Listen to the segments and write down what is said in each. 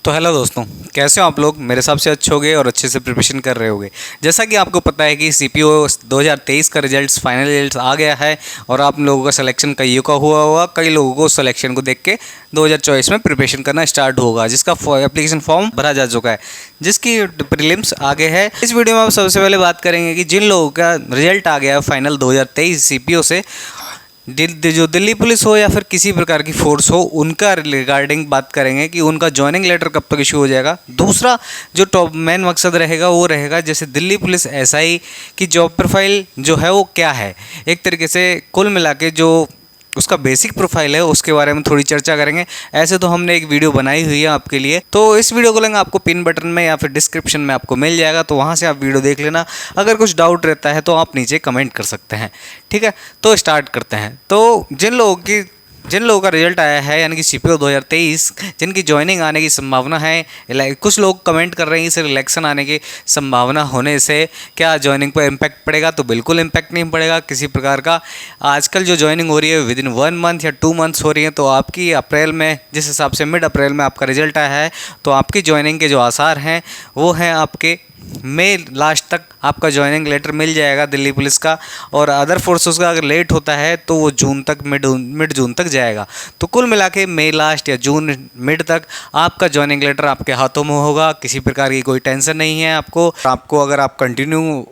तो हेलो दोस्तों, कैसे हो आप लोग। मेरे हिसाब से अच्छे होंगे और अच्छे से प्रिपरेशन कर रहे होंगे। जैसा कि आपको पता है कि सीपीओ 2023 का रिजल्ट्स फाइनल रिजल्ट्स आ गया है और आप लोगों का सिलेक्शन कईयों का हुआ होगा। कई लोगों को सिलेक्शन को देख के 2024 में प्रिपरेशन करना स्टार्ट होगा, जिसका एप्लीकेशन फॉर्म भरा जा चुका है, जिसकी प्रीलिम्स आगे है। इस वीडियो में आप सबसे पहले बात करेंगे कि जिन लोगों का रिजल्ट आ गया है फाइनल 2023 सीपीओ से, जो दिल्ली पुलिस हो या फिर किसी प्रकार की फोर्स हो, उनका रिगार्डिंग बात करेंगे कि उनका ज्वाइनिंग लेटर कब तक इशू हो जाएगा। दूसरा जो टॉप मेन मकसद रहेगा वो रहेगा जैसे दिल्ली पुलिस एसआई की जॉब प्रोफाइल जो है वो क्या है, एक तरीके से कुल मिला के जो उसका बेसिक प्रोफाइल है उसके बारे में थोड़ी चर्चा करेंगे। ऐसे तो हमने एक वीडियो बनाई हुई है आपके लिए, तो इस वीडियो को लेंगे आपको पिन बटन में या फिर डिस्क्रिप्शन में आपको मिल जाएगा, तो वहाँ से आप वीडियो देख लेना। अगर कुछ डाउट रहता है तो आप नीचे कमेंट कर सकते हैं, ठीक है। तो स्टार्ट करते हैं। तो जिन लोगों का रिजल्ट आया है यानी कि सीपीओ 2023, जिनकी ज्वाइनिंग आने की संभावना है, कुछ लोग कमेंट कर रहे हैं कि इलेक्शन आने की संभावना होने से क्या ज्वाइनिंग पर इम्पैक्ट पड़ेगा। तो बिल्कुल इम्पैक्ट नहीं पड़ेगा किसी प्रकार का। आजकल जो ज्वाइनिंग हो रही है विद इन 1 मंथ या 2 मंथ्स हो रही है, तो आपकी अप्रैल में, जिस हिसाब से मिड अप्रैल में आपका रिजल्ट आया है, तो आपकी ज्वाइनिंग के जो आसार हैं वो हैं आपके मई लास्ट तक आपका ज्वाइनिंग लेटर मिल जाएगा दिल्ली पुलिस का। और अदर फोर्सेस का अगर लेट होता है तो वो जून तक, मिड जून तक जाएगा। तो कुल मिला के मई लास्ट या जून मिड तक आपका ज्वाइनिंग लेटर आपके हाथों में होगा। किसी प्रकार की कोई टेंशन नहीं है आपको अगर आप कंटिन्यू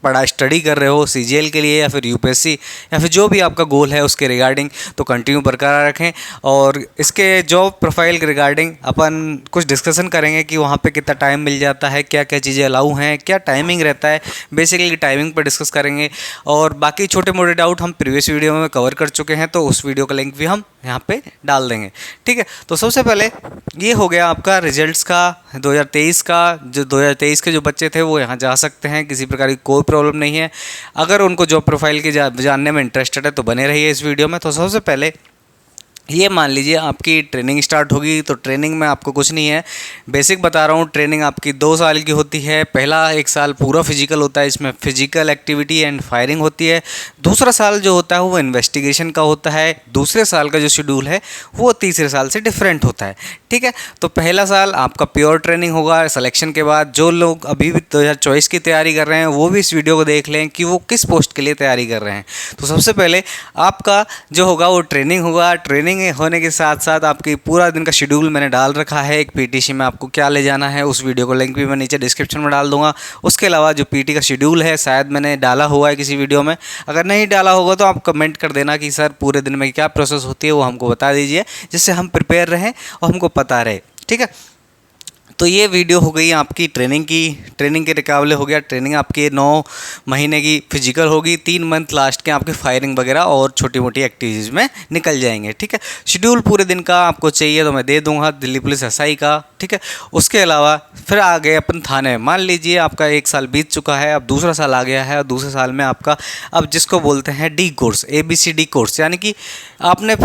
पढ़ा स्टडी कर रहे हो सीजीएल के लिए या फिर यूपीएससी या फिर जो भी आपका गोल है उसके रिगार्डिंग, तो कंटिन्यू बरकरार रखें। और इसके जॉब प्रोफाइल के रिगार्डिंग अपन कुछ डिस्कशन करेंगे कि वहाँ पे कितना टाइम मिल जाता है, क्या क्या चीज़ें अलाउ हैं, क्या टाइमिंग रहता है। बेसिकली टाइमिंग पर डिस्कस करेंगे और बाकी छोटे मोटे डाउट हम प्रीवियस वीडियो में कवर कर चुके हैं, तो उस वीडियो का लिंक भी हम यहाँ पे डाल देंगे, ठीक है। तो सबसे पहले ये हो गया आपका रिजल्ट्स का 2023 का। जो 2023 के जो बच्चे थे वो यहाँ जा सकते हैं, किसी प्रकार की कोई प्रॉब्लम नहीं है। अगर उनको जॉब प्रोफाइल की जानने में इंटरेस्टेड है तो बने रहिए इस वीडियो में। तो सबसे पहले ये मान लीजिए आपकी ट्रेनिंग स्टार्ट होगी, तो ट्रेनिंग में आपको कुछ नहीं है, बेसिक बता रहा हूँ। ट्रेनिंग आपकी 2 साल की होती है। पहला 1 साल पूरा फिजिकल होता है, इसमें फिजिकल एक्टिविटी एंड फायरिंग होती है। दूसरा साल जो होता है वो इन्वेस्टिगेशन का होता है। दूसरे साल का जो शेड्यूल है वो तीसरे साल से डिफरेंट होता है, ठीक है। तो पहला साल आपका प्योर ट्रेनिंग होगा। सिलेक्शन के बाद जो लोग अभी भी 2024 की तैयारी कर रहे हैं वो भी इस वीडियो को देख लें कि वो किस पोस्ट के लिए तैयारी कर रहे हैं। तो सबसे पहले आपका जो होगा वो ट्रेनिंग होगा। ट्रेनिंग होने के साथ साथ आपकी पूरा दिन का शेड्यूल मैंने डाल रखा है। एक पीटीसी में आपको क्या ले जाना है उस वीडियो को लिंक भी मैं नीचे डिस्क्रिप्शन में डाल दूंगा। उसके अलावा जो पीटी का शेड्यूल है शायद मैंने डाला हुआ है किसी वीडियो में, अगर नहीं डाला होगा तो आप कमेंट कर देना कि सर पूरे दिन में क्या प्रोसेस होती है वो हमको बता दीजिए, जिससे हम प्रिपेयर रहें और हमको पता रहे, ठीक है। तो ये वीडियो हो गई आपकी ट्रेनिंग की। ट्रेनिंग के मुकाबले हो गया ट्रेनिंग आपके 9 महीने की फिजिकल होगी, 3 मंथ लास्ट के आपके फायरिंग वगैरह और छोटी मोटी एक्टिविटीज़ में निकल जाएंगे, ठीक है। शेड्यूल पूरे दिन का आपको चाहिए तो मैं दे दूंगा दिल्ली पुलिस एसआई का, ठीक है। उसके अलावा फिर आ गए अपन थाने। मान लीजिए आपका 1 साल बीत चुका है, अब दूसरा साल आ गया है और दूसरे साल में आपका अब जिसको बोलते हैं डी कोर्स, ABCD कोर्स, यानी कि आपने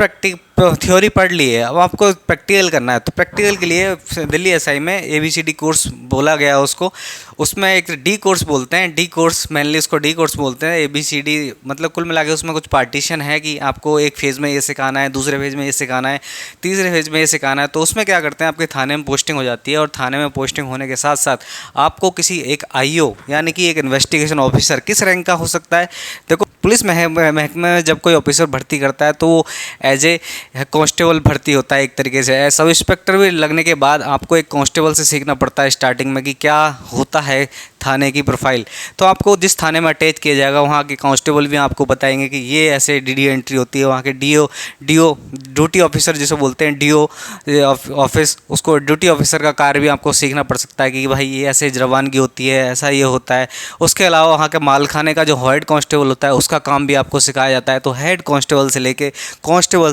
थ्योरी पढ़ ली है, अब आपको प्रैक्टिकल करना है। तो प्रैक्टिकल के लिए दिल्ली एसआई में ABCD कोर्स बोला गया है उसको, उसमें एक डी कोर्स बोलते हैं। डी कोर्स मेनली उसको डी कोर्स बोलते हैं। ABCD मतलब कुल मिला के उसमें कुछ पार्टीशन है कि आपको एक फेज़ में ये सिखाना है, दूसरे फेज़ में ये सिखाना है, तीसरे फेज़ में ये सिखाना है। तो उसमें क्या करते हैं, आपके थाने में पोस्टिंग हो जाती है और थाने में पोस्टिंग होने के साथ साथ आपको किसी एक IO यानी कि एक इन्वेस्टिगेशन ऑफिसर, किस रैंक का हो सकता है, देखो पुलिस महकमे में जब कोई ऑफिसर भर्ती करता है तो वो एज ए कांस्टेबल भर्ती होता है एक तरीके से। सब इंस्पेक्टर भी लगने के बाद आपको एक कांस्टेबल से सीखना पड़ता है स्टार्टिंग में कि क्या होता है थाने की प्रोफाइल। तो आपको जिस थाने में अटैच किया जाएगा वहाँ के कांस्टेबल भी आपको बताएंगे कि ये ऐसे DD एंट्री होती है। वहाँ के DO ड्यूटी ऑफिसर जिसे बोलते हैं, DO ऑफिस, उसको ड्यूटी ऑफिसर का कार्य भी आपको सीखना पड़ सकता है कि भाई ये ऐसे रवानगी होती है, ऐसा ये होता है। उसके अलावा वहाँ के मालखाने का जो हेड कांस्टेबल होता है उसका काम भी आपको सिखाया जाता है। तो हेड कांस्टेबल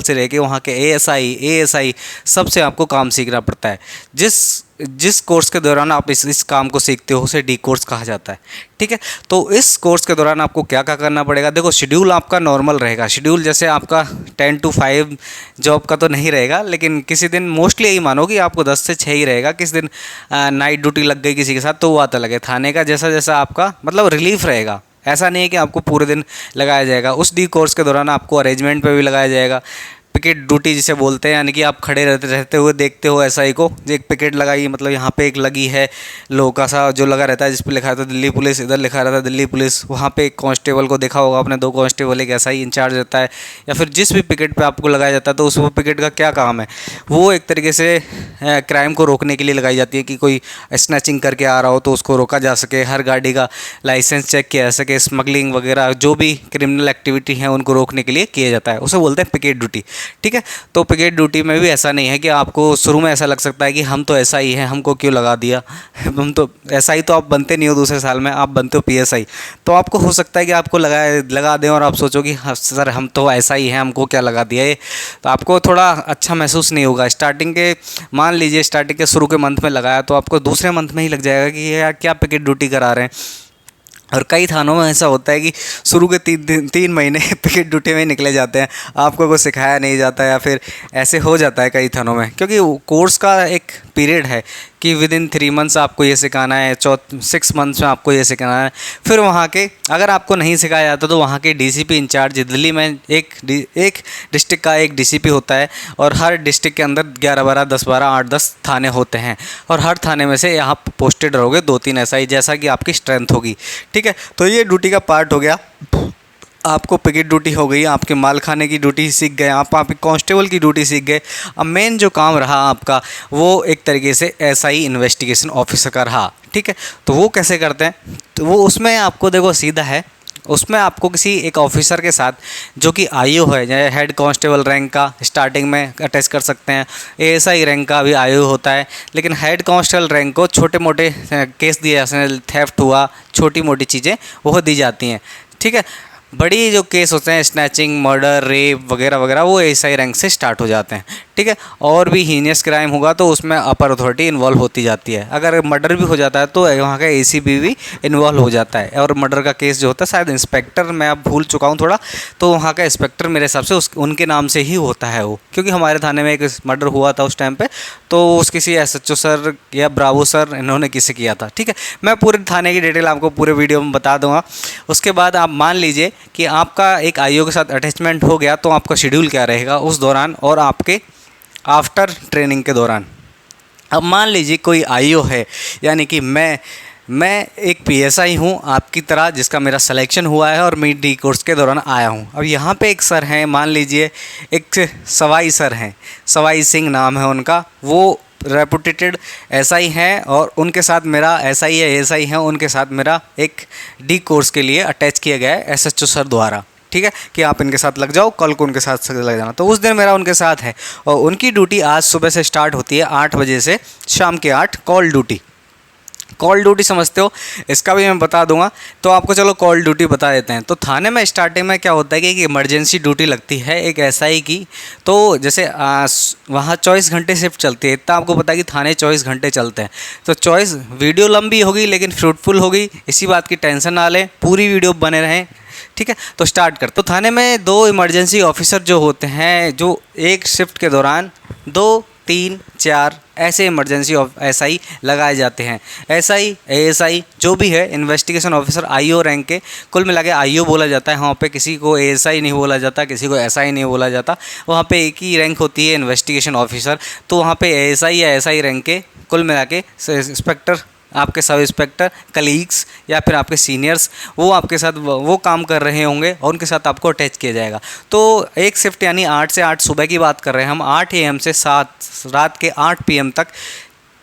से लेके वहाँ के ASI सबसे आपको काम सीखना पड़ता है। जिस कोर्स के दौरान आप इस काम को सीखते हो उसे डी कोर्स कहा जाता है, ठीक है। तो इस कोर्स के दौरान आपको क्या क्या करना पड़ेगा, देखो शेड्यूल आपका नॉर्मल रहेगा। शेड्यूल जैसे आपका 10 to 5 जॉब का तो नहीं रहेगा, लेकिन किसी दिन मोस्टली यही मानो कि आपको 10 से 6 ही रहेगा। किस दिन नाइट ड्यूटी लग गई किसी के साथ तो वो आता लगे। थाने का जैसा जैसा आपका मतलब रिलीफ रहेगा, ऐसा नहीं है कि आपको पूरे दिन लगाया जाएगा। उस डी कोर्स के दौरान आपको अरेंजमेंट पे भी लगाया जाएगा, पिकेट ड्यूटी जिसे बोलते हैं, यानी कि आप खड़े रहते हुए देखते हो एसआई को। एक पिकेट लगाई, मतलब यहाँ पे एक लगी है लोगों का सा जो लगा रहता है, जिस पे लिखा रहता है दिल्ली पुलिस, इधर लिखा रहता है दिल्ली पुलिस। वहाँ पे एक कांस्टेबल को देखा होगा आपने, 2 कांस्टेबल, एक एसआई इंचार्ज रहता है। या फिर जिस भी पिकेट पे आपको लगाया जाता है, तो उस वो पिकेट का क्या काम है, वो एक तरीके से क्राइम को रोकने के लिए लगाई जाती है कि कोई स्नैचिंग करके आ रहा हो तो उसको रोका जा सके, हर गाड़ी का लाइसेंस चेक किया जा सके, स्मगलिंग वगैरह जो भी क्रिमिनल एक्टिविटी है उनको रोकने के लिए किया जाता है, उसे बोलते हैं पिकेट ड्यूटी। ठीक है, तो पिकेट ड्यूटी में भी ऐसा नहीं है कि आपको शुरू में ऐसा लग सकता है कि हम तो ऐसा ही है, हमको क्यों लगा दिया। हम तो ऐसा ही, तो आप बनते नहीं हो दूसरे साल में, आप बनते हो पीएसआई। तो आपको हो सकता है कि आपको लगा दें और आप सोचो कि सर हम तो ऐसा ही हैं, हमको क्या लगा दिया ये। तो आपको थोड़ा अच्छा महसूस नहीं होगा स्टार्टिंग के, मान लीजिए स्टार्टिंग के शुरू के मंथ में लगाया तो आपको दूसरे मंथ में ही लग जाएगा कि यार क्या पिकेट ड्यूटी करा रहे हैं। और कई थानों में ऐसा होता है कि शुरू के 3 महीने पिकेट ड्यूटी में ही निकले जाते हैं, आपको कुछ सिखाया नहीं जाता, या फिर ऐसे हो जाता है कई थानों में, क्योंकि कोर्स का एक पीरियड है कि विदिन 3 मंथ्स आपको ये सिखाना है, 6 मंथ्स में आपको ये सिखाना है। फिर वहाँ के अगर आपको नहीं सिखाया जाता तो वहाँ के डीसीपी इंचार्ज, दिल्ली में एक डिस्ट्रिक्ट का एक डीसीपी होता है, और हर डिस्ट्रिक्ट के अंदर 11-12, 10-12, 8-10 थाने होते हैं, और हर थाने में से आप पोस्टेड रहोगे 2-3 एसआई, जैसा कि आपकी स्ट्रेंथ होगी। ठीक है, तो ये ड्यूटी का पार्ट हो गया। आपको पिकेट ड्यूटी हो गई, आपके माल खाने की ड्यूटी सीख गए, आप कांस्टेबल की ड्यूटी सीख गए। अब मेन जो काम रहा आपका, वो एक तरीके से एसआई इन्वेस्टिगेशन ऑफिसर का रहा। ठीक है, तो वो कैसे करते हैं, तो वो उसमें आपको देखो सीधा है, उसमें आपको किसी एक ऑफिसर के साथ जो कि आईओ है, जैसे हेड कांस्टेबल रैंक का स्टार्टिंग में अटैच कर सकते हैं, एएसआई रैंक का भी आईओ होता है, लेकिन हेड कांस्टेबल रैंक को छोटे मोटे केस दिए जाते हैं, थेफ्ट हुआ, छोटी मोटी चीज़ें वो दी जाती हैं। ठीक है, बड़ी जो केस होते हैं स्नैचिंग, मर्डर, रेप वगैरह वगैरह, वो एएसआई रैंक से स्टार्ट हो जाते हैं। ठीक है, और भी हीनियस क्राइम होगा तो उसमें अपर अथॉरिटी इन्वॉल्व होती जाती है। अगर मर्डर भी हो जाता है तो वहाँ का एसीपी भी इन्वॉल्व हो जाता है, और मर्डर का केस जो होता है शायद इंस्पेक्टर, मैं अब भूल चुका हूँ थोड़ा, तो वहाँ का इंस्पेक्टर मेरे हिसाब से उनके नाम से ही होता है वो, क्योंकि हमारे थाने में एक मर्डर हुआ था उस टाइम पे, तो उस किसी एसएचओ सर या ब्रावो सर इन्होंने किसे किया था। ठीक है, मैं पूरे थाने की डिटेल आपको पूरे वीडियो में बता दूंगा। उसके बाद आप मान लीजिए कि आपका एक आईओ के साथ अटैचमेंट हो गया, तो आपका शेड्यूल क्या रहेगा उस दौरान और आपके आफ्टर ट्रेनिंग के दौरान। अब मान लीजिए कोई आईओ है, यानी कि मैं एक पीएसआई हूँ आपकी तरह, जिसका मेरा सिलेक्शन हुआ है और मैं डी कोर्स के दौरान आया हूँ। अब यहाँ पे एक सर हैं, मान लीजिए एक सवाई सर हैं, सवाई सिंह नाम है उनका, वो रेपुटेटेड एसआई हैं, और उनके साथ मेरा एसआई है, एएसआई हैं, उनके साथ मेरा एक डी कोर्स के लिए अटैच किया गया है एसएचओ सर द्वारा। ठीक है, कि आप इनके साथ लग जाओ, कल को उनके साथ लग जाना। तो उस दिन मेरा उनके साथ है, और उनकी ड्यूटी आज सुबह से स्टार्ट होती है 8 बजे से शाम के 8, कॉल ड्यूटी। कॉल ड्यूटी समझते हो, इसका भी मैं बता दूंगा। तो आपको चलो कॉल ड्यूटी बता देते हैं। तो थाने में स्टार्टिंग में क्या होता है कि एक इमरजेंसी ड्यूटी लगती है एक एसआई की। तो जैसे वहाँ 24 घंटे शिफ्ट चलती है, इतना आपको पता है कि थाने 24 घंटे चलते हैं। तो 24 वीडियो लंबी होगी लेकिन फ्रूटफुल होगी, इसी बात की टेंशन ना लें, पूरी वीडियो बने रहें। ठीक है, तो स्टार्ट करते। तो थाने में 2 इमरजेंसी ऑफिसर जो होते हैं, जो एक शिफ्ट के दौरान 2, 3, 4 ऐसे इमरजेंसी एसआई लगाए जाते हैं। एसआई, एएसआई जो भी है, इन्वेस्टिगेशन ऑफिसर, आईओ रैंक के, कुल मिला के आईओ बोला जाता है। वहाँ पे किसी को एएसआई नहीं बोला जाता, किसी को एसआई नहीं बोला जाता, वहाँ पे एक ही रैंक होती है इन्वेस्टिगेशन ऑफिसर। तो वहाँ पे एएसआई या एसआई रैंक के कुल मिला के इंस्पेक्टर, आपके सब इंस्पेक्टर, कलीग्स या फिर आपके सीनियर्स, वो आपके साथ वो काम कर रहे होंगे और उनके साथ आपको अटैच किया जाएगा। तो एक शिफ्ट यानी 8 से 8 सुबह की बात कर रहे हैं हम, 8 AM से 7 रात के 8 PM तक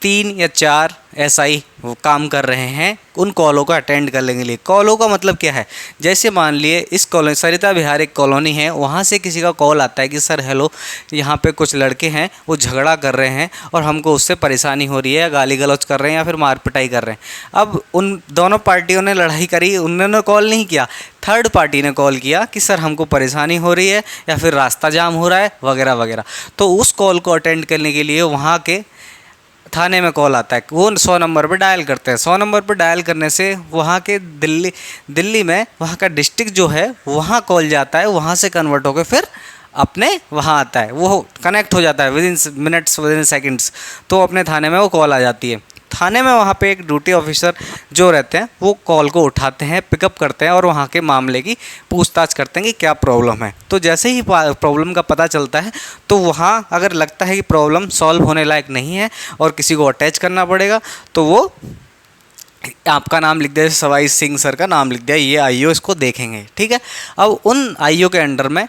3 या 4 एसआई वो काम कर रहे हैं उन कॉलों को अटेंड करने के लिए। कॉलों का मतलब क्या है, जैसे मान लिए इस कॉलोनी सरिता विहार एक कॉलोनी है, वहाँ से किसी का कॉल आता है कि सर हेलो, यहाँ पे कुछ लड़के हैं वो झगड़ा कर रहे हैं और हमको उससे परेशानी हो रही है, गाली गलौज कर रहे हैं या फिर मार पिटाई कर रहे हैं। अब उन दोनों पार्टियों ने लड़ाई करी, उन्होंने कॉल नहीं किया, थर्ड पार्टी ने कॉल किया कि सर हमको परेशानी हो रही है या फिर रास्ता जाम हो रहा है वगैरह वगैरह। तो उस कॉल को अटेंड करने के लिए वहाँ के थाने में कॉल आता है, वो 100 नंबर पर डायल करते हैं। 100 नंबर पर डायल करने से वहाँ के दिल्ली में वहाँ का डिस्ट्रिक्ट जो है वहाँ कॉल जाता है, वहाँ से कन्वर्ट होकर फिर अपने वहाँ आता है, वो कनेक्ट हो जाता है विदिन मिनट्स, विदिन सेकंड्स। तो अपने थाने में वो कॉल आ जाती है। थाने में वहाँ पे एक ड्यूटी ऑफिसर जो रहते हैं वो कॉल को उठाते हैं, पिकअप करते हैं और वहाँ के मामले की पूछताछ करते हैं कि क्या प्रॉब्लम है। तो जैसे ही प्रॉब्लम का पता चलता है तो वहाँ अगर लगता है कि प्रॉब्लम सॉल्व होने लायक नहीं है और किसी को अटैच करना पड़ेगा, तो वो आपका नाम लिख दिया, सवाई सिंह सर का नाम लिख दिया, ये आईओ इसको देखेंगे। ठीक है, अब उन आईओ के अंडर में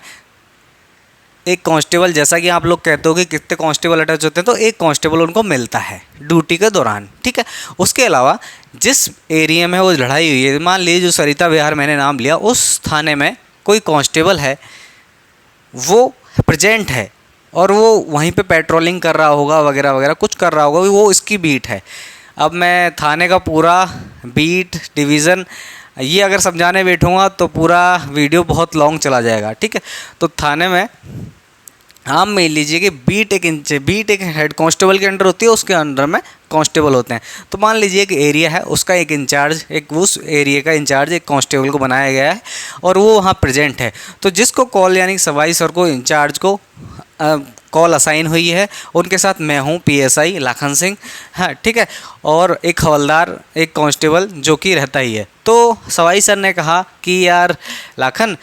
एक कांस्टेबल, जैसा कि आप लोग कहते हो कि कितने कांस्टेबल अटैच होते हैं, तो एक कांस्टेबल उनको मिलता है ड्यूटी के दौरान। ठीक है, उसके अलावा जिस एरिया में वो लड़ाई हुई है, मान लीजिए जो सरिता विहार मैंने नाम लिया, उस थाने में कोई कांस्टेबल है, वो प्रेजेंट है और वो वहीं पे पेट्रोलिंग कर रहा होगा वगैरह वगैरह कुछ कर रहा होगा, वो इसकी बीट है। अब मैं थाने का पूरा बीट डिवीज़न ये अगर समझाने बैठूँगा तो पूरा वीडियो बहुत लॉन्ग चला जाएगा। ठीक है, तो थाने में आप मान लीजिए कि बीट एक हेड कांस्टेबल के अंडर होती है, उसके अंडर में कांस्टेबल होते हैं। तो मान लीजिए एक एरिया है, उसका एक इंचार्ज, एक उस एरिया का इंचार्ज एक कांस्टेबल को बनाया गया है और वो वहाँ प्रेजेंट है। तो जिसको कॉल यानी सवाई सर को, इंचार्ज को कॉल असाइन हुई है, उनके साथ मैं हूँ पीएसआई लाखन सिंह। हाँ ठीक है, और एक हवलदार, एक कांस्टेबल जो कि रहता ही है। तो सवाई सर ने कहा कि यार लाखन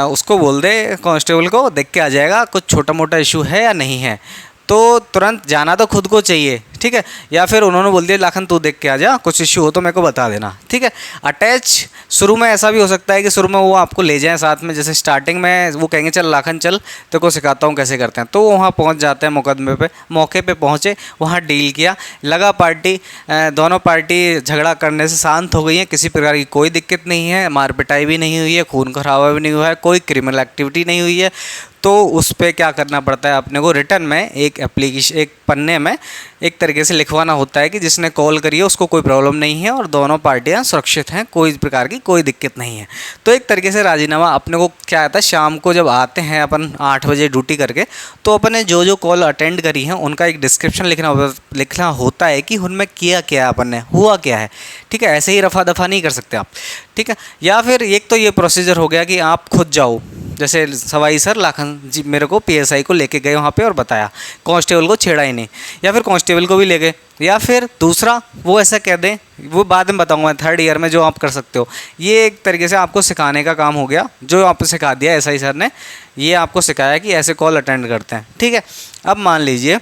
उसको बोल दे, कांस्टेबल को देख के आ जाएगा कुछ छोटा मोटा इशू है या नहीं है। तो तुरंत जाना तो खुद को चाहिए। ठीक है, या फिर उन्होंने बोल दिया लाखन तू देख के आ जा, कुछ इश्यू हो तो मेरे को बता देना। ठीक है, अटैच शुरू में ऐसा भी हो सकता है कि शुरू में वो आपको ले जाएं साथ में, जैसे स्टार्टिंग में वो कहेंगे चल लाखन चल तेरे को सिखाता हूँ कैसे करते हैं, तो वहाँ पहुँच जाते हैं मुकदमे पे, मौके पे पहुँचे, वहाँ डील किया, लगा पार्टी, दोनों पार्टी झगड़ा करने से शांत हो गई है, किसी प्रकार की कोई दिक्कत नहीं है, मार पिटाई भी नहीं हुई है, खून खराबा भी नहीं हुआ है, कोई क्रिमिनल एक्टिविटी नहीं हुई है। तो उस पर क्या करना पड़ता है अपने को, रिटर्न में एक एप्लीकेशन, एक पन्ने में एक तरीके से लिखवाना होता है कि जिसने कॉल करी है उसको कोई प्रॉब्लम नहीं है और दोनों पार्टियां सुरक्षित हैं, कोई प्रकार की कोई दिक्कत नहीं है। तो एक तरीके से राजीनामा अपने को क्या आता है, शाम को जब आते हैं अपन 8 बजे ड्यूटी करके, तो अपने जो जो कॉल अटेंड करी हैं उनका एक डिस्क्रिप्शन लिखना होता है कि उनमें किया क्या है, अपन ने हुआ क्या है। ठीक है, ऐसे ही रफा दफा नहीं कर सकते आप। ठीक है, या फिर एक तो ये प्रोसीजर हो गया कि आप खुद जाओ, जैसे सवाई सर लाखन जी मेरे को पीएसआई को लेके गए वहाँ पे और बताया, कांस्टेबल को छेड़ा ही नहीं, या फिर कांस्टेबल को भी ले गए, या फिर दूसरा वो ऐसा कह दें, वो बाद में बताऊंगा 3rd ईयर में जो आप कर सकते हो। ये एक तरीके से आपको सिखाने का काम हो गया, जो आपको सिखा दिया एसआई सर ने, ये आपको सिखाया कि ऐसे कॉल अटेंड करते हैं। ठीक है, अब मान लीजिए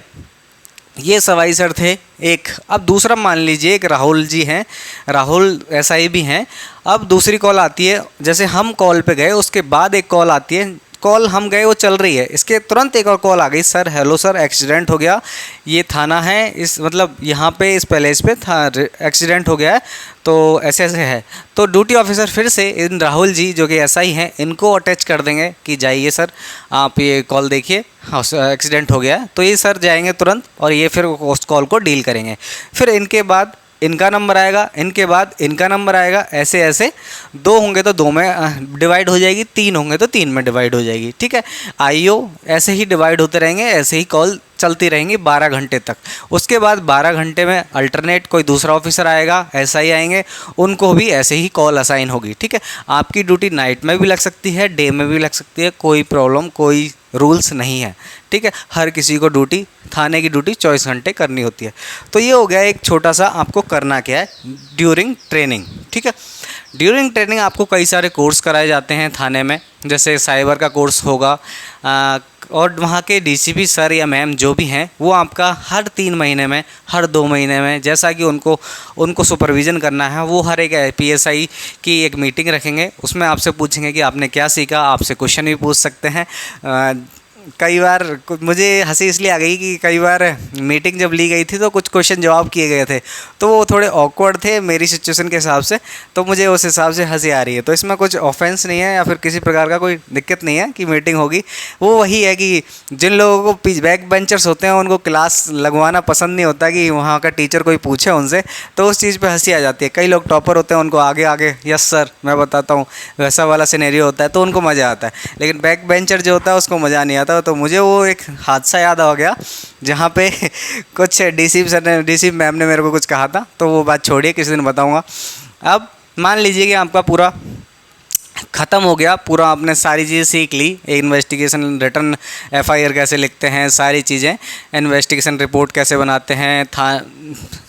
ये सवाई सर थे एक, अब दूसरा मान लीजिए एक राहुल जी हैं, राहुल एसआई भी हैं। अब दूसरी कॉल आती है, जैसे हम कॉल पे गए उसके बाद एक कॉल आती है, कॉल हम गए वो चल रही है, इसके तुरंत एक और कॉल आ गई, सर हेलो सर एक्सीडेंट हो गया, ये थाना है, इस मतलब यहाँ पे इस पैलेस पे था एक्सीडेंट हो गया है, तो ऐसे ऐसे है। तो ड्यूटी ऑफिसर फिर से इन राहुल जी जो कि एसआई हैं इनको अटैच कर देंगे कि जाइए सर आप ये कॉल देखिए, हाँ एक्सीडेंट हो गया है। तो ये सर जाएंगे तुरंत और ये फिर उस कॉल को डील करेंगे। फिर इनके बाद इनका नंबर आएगा, इनके बाद इनका नंबर आएगा, ऐसे ऐसे 2 होंगे तो 2 में डिवाइड हो जाएगी, 3 होंगे तो 3 में डिवाइड हो जाएगी। ठीक है, आईओ ऐसे ही डिवाइड होते रहेंगे, ऐसे ही कॉल चलती रहेंगी 12 घंटे तक। उसके बाद 12 घंटे में अल्टरनेट कोई दूसरा ऑफिसर आएगा, एसआई आएंगे, उनको भी ऐसे ही कॉल असाइन होगी। ठीक है, आपकी ड्यूटी नाइट में भी लग सकती है, डे में भी लग सकती है, कोई प्रॉब्लम, कोई रूल्स नहीं है। ठीक है, हर किसी को ड्यूटी, थाने की ड्यूटी 24 घंटे करनी होती है। तो ये हो गया एक छोटा सा आपको करना क्या है ड्यूरिंग ट्रेनिंग। ठीक है, ड्यूरिंग ट्रेनिंग आपको कई सारे कोर्स कराए जाते हैं थाने में, जैसे साइबर का कोर्स होगा, और वहाँ के डीसीपी सर या मैम जो भी हैं वो आपका हर 3 महीने में, हर 2 महीने में, जैसा कि उनको सुपरविज़न करना है, वो हर एक पीएसआई की एक मीटिंग रखेंगे, उसमें आपसे पूछेंगे कि आपने क्या सीखा, आपसे क्वेश्चन भी पूछ सकते हैं। कई बार मुझे हंसी इसलिए आ गई कि कई बार मीटिंग जब ली गई थी तो कुछ क्वेश्चन जवाब किए गए थे, तो वो थोड़े ऑकवर्ड थे मेरी सिचुएशन के हिसाब से, तो मुझे उस हिसाब से हंसी आ रही है। तो इसमें कुछ ऑफेंस नहीं है या फिर किसी प्रकार का कोई दिक्कत नहीं है कि मीटिंग होगी। वो वही है कि जिन लोगों को बैक बेंचर्स होते हैं उनको क्लास लगवाना पसंद नहीं होता कि वहाँ का टीचर कोई पूछे उनसे, तो उस चीज़ पर हंसी आ जाती है। कई लोग टॉपर होते हैं, उनको आगे आगे यस सर मैं बताता हूँ, वैसा वाला सिनेरियो होता है तो उनको मज़ा आता है, लेकिन बैक बेंचर जो होता है उसको मज़ा नहीं आता। तो मुझे वो एक हादसा याद आ गया जहाँ पे कुछ डीसी मैम ने मेरे को कुछ कहा था, तो वो बात छोड़िए, किसी दिन बताऊँगा। अब मान लीजिए कि आपका पूरा ख़त्म हो गया, पूरा आपने सारी चीज़ें सीख ली, इन्वेस्टिगेशन रिटर्न एफआईआर कैसे लिखते हैं, सारी चीज़ें, इन्वेस्टिगेशन रिपोर्ट कैसे बनाते हैं,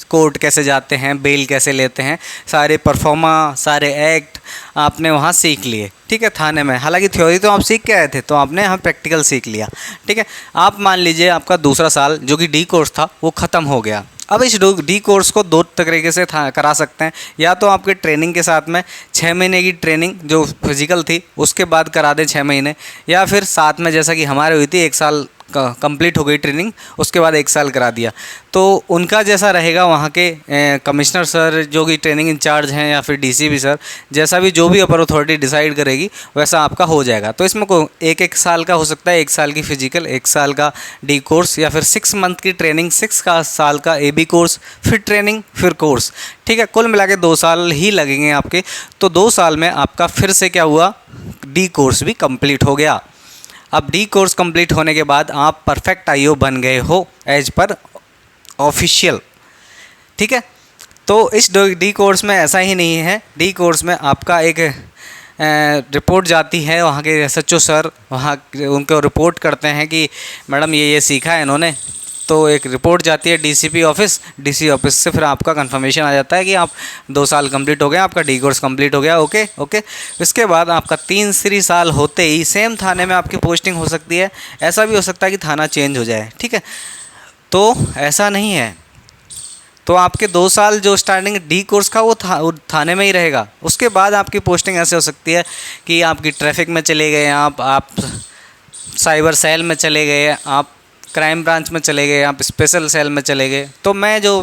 कोर्ट कैसे जाते हैं, बेल कैसे लेते हैं, सारे परफॉर्मा, सारे एक्ट आपने वहाँ सीख लिए, ठीक है, थाने में। हालांकि थ्योरी तो आप सीख के आए थे, तो आपने यहाँ प्रैक्टिकल सीख लिया, ठीक है। आप मान लीजिए आपका दूसरा साल जो कि डी कोर्स था वो ख़त्म हो गया। अब इस डी कोर्स को दो तरीके से करा सकते हैं, या तो आपके ट्रेनिंग के साथ में 6 महीने की ट्रेनिंग जो फिजिकल थी उसके बाद करा दें 6 महीने, या फिर साथ में जैसा कि हमारे हुई थी 1 साल कंप्लीट हो गई ट्रेनिंग, उसके बाद 1 साल करा दिया। तो उनका जैसा रहेगा वहाँ के कमिश्नर सर जो कि ट्रेनिंग इंचार्ज हैं, या फिर डीसीपी सर, जैसा भी जो भी अपर अथॉरिटी डिसाइड करेगी वैसा आपका हो जाएगा। तो इसमें को 1 साल का हो सकता है, 1 साल की फिजिकल, 1 साल का डी कोर्स, या फिर 6 मंथ की ट्रेनिंग, 6 साल का AB कोर्स, फिर ट्रेनिंग, फिर कोर्स, ठीक है। कुल मिला के 2 साल ही लगेंगे आपके। तो 2 साल में आपका फिर से क्या हुआ, डी कोर्स भी कंप्लीट हो गया। अब डी कोर्स कंप्लीट होने के बाद आप परफेक्ट IO बन गए हो एज पर ऑफिशियल, ठीक है। तो इस डी कोर्स में ऐसा ही नहीं है, डी कोर्स में आपका एक रिपोर्ट जाती है वहाँ के SHO सर, वहाँ उनको रिपोर्ट करते हैं कि मैडम ये सीखा है इन्होंने। तो एक रिपोर्ट जाती है DCP ऑफिस, DC ऑफिस से फिर आपका कंफर्मेशन आ जाता है कि आप 2 साल कंप्लीट हो गए, आपका डी कोर्स कंप्लीट हो गया, ओके ओके। इसके बाद आपका 3 साल होते ही सेम थाने में आपकी पोस्टिंग हो सकती है। ऐसा भी हो सकता है कि थाना चेंज हो जाए, ठीक है। तो ऐसा नहीं है, तो आपके 2 साल जो स्टार्टिंग डी कोर्स का वो थाने में ही रहेगा। उसके बाद आपकी पोस्टिंग ऐसे हो सकती है कि आपकी ट्रैफिक में चले गए, आप साइबर सेल में चले गए, आप क्राइम ब्रांच में चले गए, आप स्पेशल सेल में चले गए। तो मैं जो